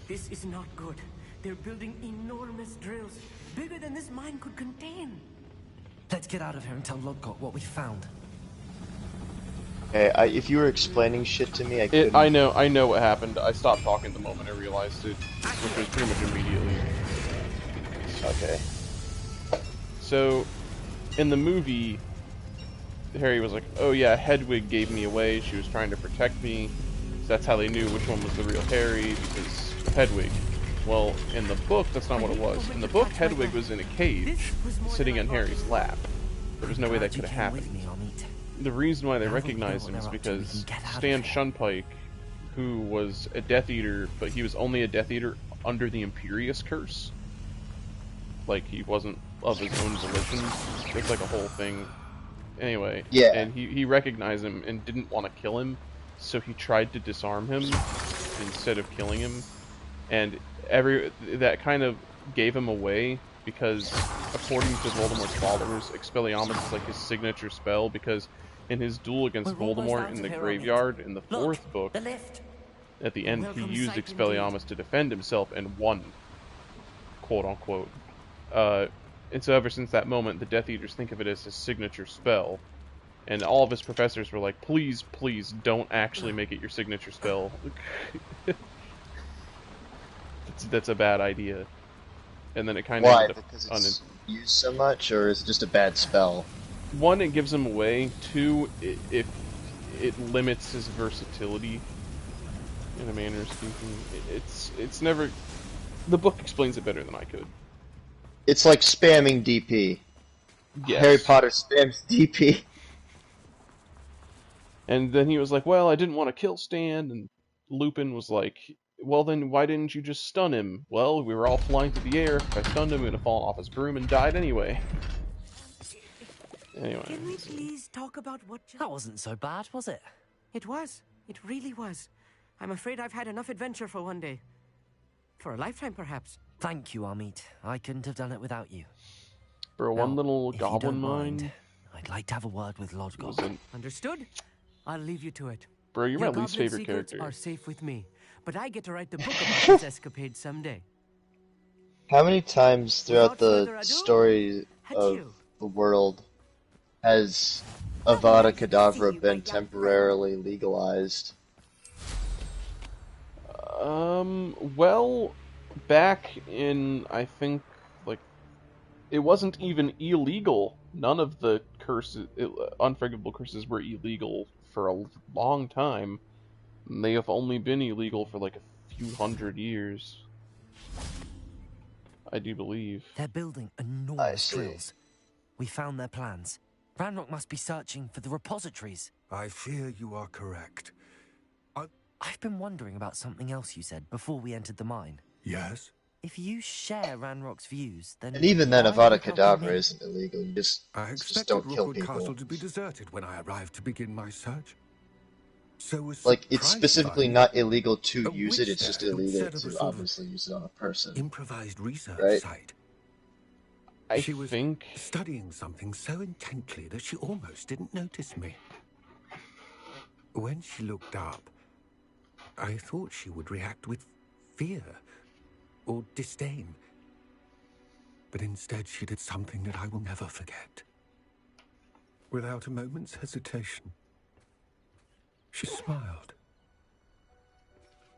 I: This is not good. They're building enormous drills, bigger than this mine could contain.
F: Let's get out of here and tell Lodgok what we found.
E: Okay, if you were explaining shit to me, I couldn't.
A: I know what happened. I stopped talking the moment I realized it, which was pretty much immediately.
E: Okay.
A: So, in the movie, Harry was like, oh yeah, Hedwig gave me away. She was trying to protect me. So that's how they knew which one was the real Harry, because Hedwig. Well, in the book, that's not what it was. In the book, Hedwig was in a cage, sitting on Harry's lap. There was no way that could have happened. The reason why they recognized him is because Stan Shunpike, who was a Death Eater, but he was only a Death Eater under the Imperious Curse. Like, he wasn't of his own volition. It's like a whole thing. Anyway,
E: yeah.
A: And he recognized him and didn't want to kill him, so he tried to disarm him instead of killing him. And that kind of gave him away, because according to Voldemort's followers, Expelliarmus is like his signature spell, because in his duel against Voldemort in the graveyard in the fourth book, at the end he used Expelliarmus to defend himself and won, quote unquote. And so ever since that moment, the Death Eaters think of it as his signature spell. And all of his professors were like, please, please, don't actually make it your signature spell. That's a bad idea. And then it kind of...
E: Why? Because it's used so much, or is it just a bad spell?
A: One, it gives him away. Two, it limits his versatility, in a manner of speaking. It's never... The book explains it better than I could.
E: It's like spamming DP.
A: Yes.
E: Harry Potter spams DP.
A: And then he was like, well, I didn't want to kill Stan, and Lupin was like, well then, why didn't you just stun him? Well, we were all flying through the air. If I stunned him, he would have fallen off his broom and died anyway. Anyway.
I: Can we please talk about what...
F: That wasn't so bad, was it?
I: It was. It really was. I'm afraid I've had enough adventure for one day. For a lifetime, perhaps.
F: Thank you, Amit. I couldn't have done it without you.
A: For one little goblin mind,
F: I'd like to have a word with Lodgok.
I: Understood. I'll leave you to it.
A: Bro, you're my least favorite
I: secrets
A: character.
I: Are safe with me, but I get to write the book about this escapade someday.
E: How many times throughout the story of the world has Avada Kedavra been temporarily legalized?
A: Well, back in, I think, like, it wasn't even illegal. None of the curses, unforgivable curses, were illegal for a long time. They have only been illegal for like a few hundred years. I do believe.
F: They're building enormous drills. We found their plans. Ranrock must be searching for the repositories.
C: I fear you are correct.
F: I've been wondering about something else you said before we entered the mine.
C: Yes?
F: If you share Ranrock's views, then...
E: And even then, Avada Kedavra isn't illegal. You just don't kill
C: Rookwood
E: people.
C: Castle to be deserted when I arrived to begin my search. So was
E: like, it's specifically not illegal to use it, it's just illegal to obviously use it on a person.
C: Improvised research site.
A: She was
C: studying something so intently that she almost didn't notice me. When she looked up, I thought she would react with fear or disdain. But instead she did something that I will never forget. Without a moment's hesitation, she smiled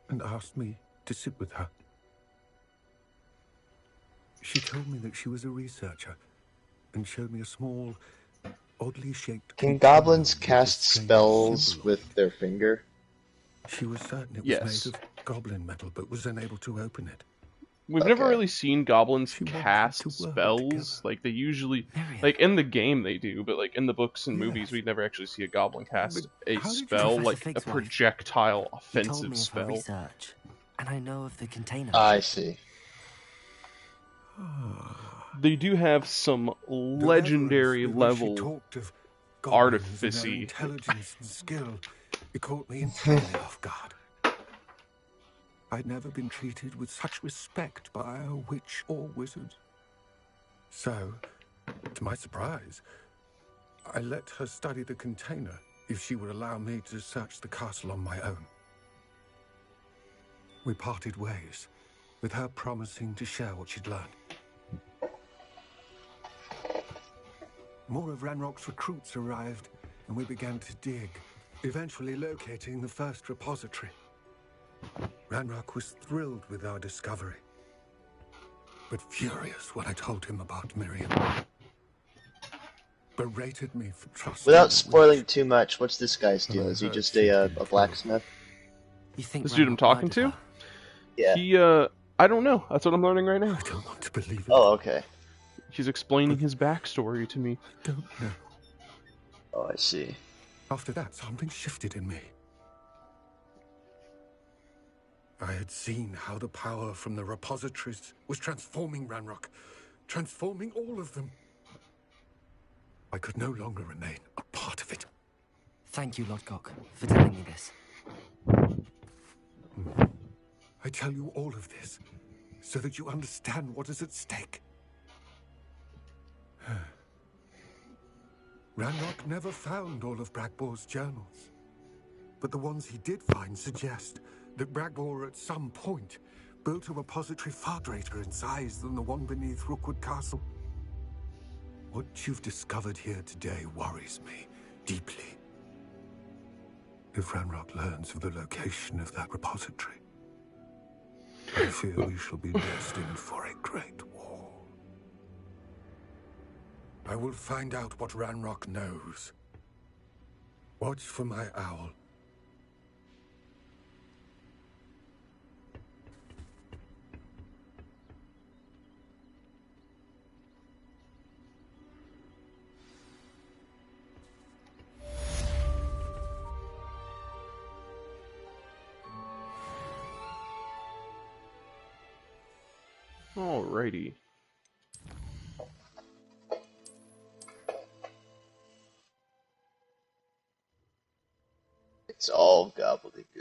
C: and asked me to sit with her. She told me that she was a researcher and showed me a small, oddly shaped
E: Can
C: container
E: goblins
C: with a
E: cast
C: strange
E: spells
C: symbol on
E: with
C: it.
E: their finger?
C: She was certain it was made
A: Yes.
C: of goblin metal, but was unable to open it.
A: We've never
E: Okay.
A: really seen goblins
C: She wanted
A: cast
C: to work
A: spells.
C: together.
A: Like, they usually...
F: Miriam.
A: Like, in the game they do, but, like, in the books and movies,
C: Yes.
A: we never actually see a goblin cast
C: But
A: a
C: how did you-
A: spell,
F: Professor
A: like a
F: Fig's wife.
A: projectile
F: You told
A: offensive
F: me of her
A: spell.
F: research, and I know of the container.
E: I see.
A: They do have some
C: The
A: legendary
C: reverence with which she
A: level
C: talked of goblins and their
A: artificy.
C: intelligence and skill. It caught me entirely off guard. I'd never been treated with such respect by a witch or wizard. So, to my surprise, I let her study the container if she would allow me to search the castle on my own. We parted ways, with her promising to share what she'd learned. More of Ranrock's recruits arrived, and we began to dig, eventually locating the first repository. Ranrock was thrilled with our discovery, but furious when I told him about Miriam. Berated me for trusting
E: Without
C: the
E: spoiling
C: witch.
E: too much, what's this guy's deal? Is he just a blacksmith?
F: You think
A: This dude I'm
F: Ranrock
A: talking
F: murdered
A: to?
F: her?
E: Yeah.
A: He, I don't know. That's what I'm learning right now.
C: I don't want to believe it.
E: Oh, okay.
A: He's explaining his backstory to me.
C: I don't know.
E: Oh, I see.
C: After that, something shifted in me. I had seen how the power from the repositories was transforming Ranrock, transforming all of them. I could no longer remain a part of it.
F: Thank you, Lodgok, for telling me this.
C: I tell you all of this so that you understand what is at stake. Ranrock never found all of Bragbor's journals, but the ones he did find suggest that Bragbor at some point built a repository far greater in size than the one beneath Rookwood Castle. What you've discovered here today worries me deeply. If Ranrock learns of the location of that repository, I fear we shall be destined for a great war. I will find out what Ranrock knows. Watch for my owl.
A: Alrighty.
E: It's all gobbledygook.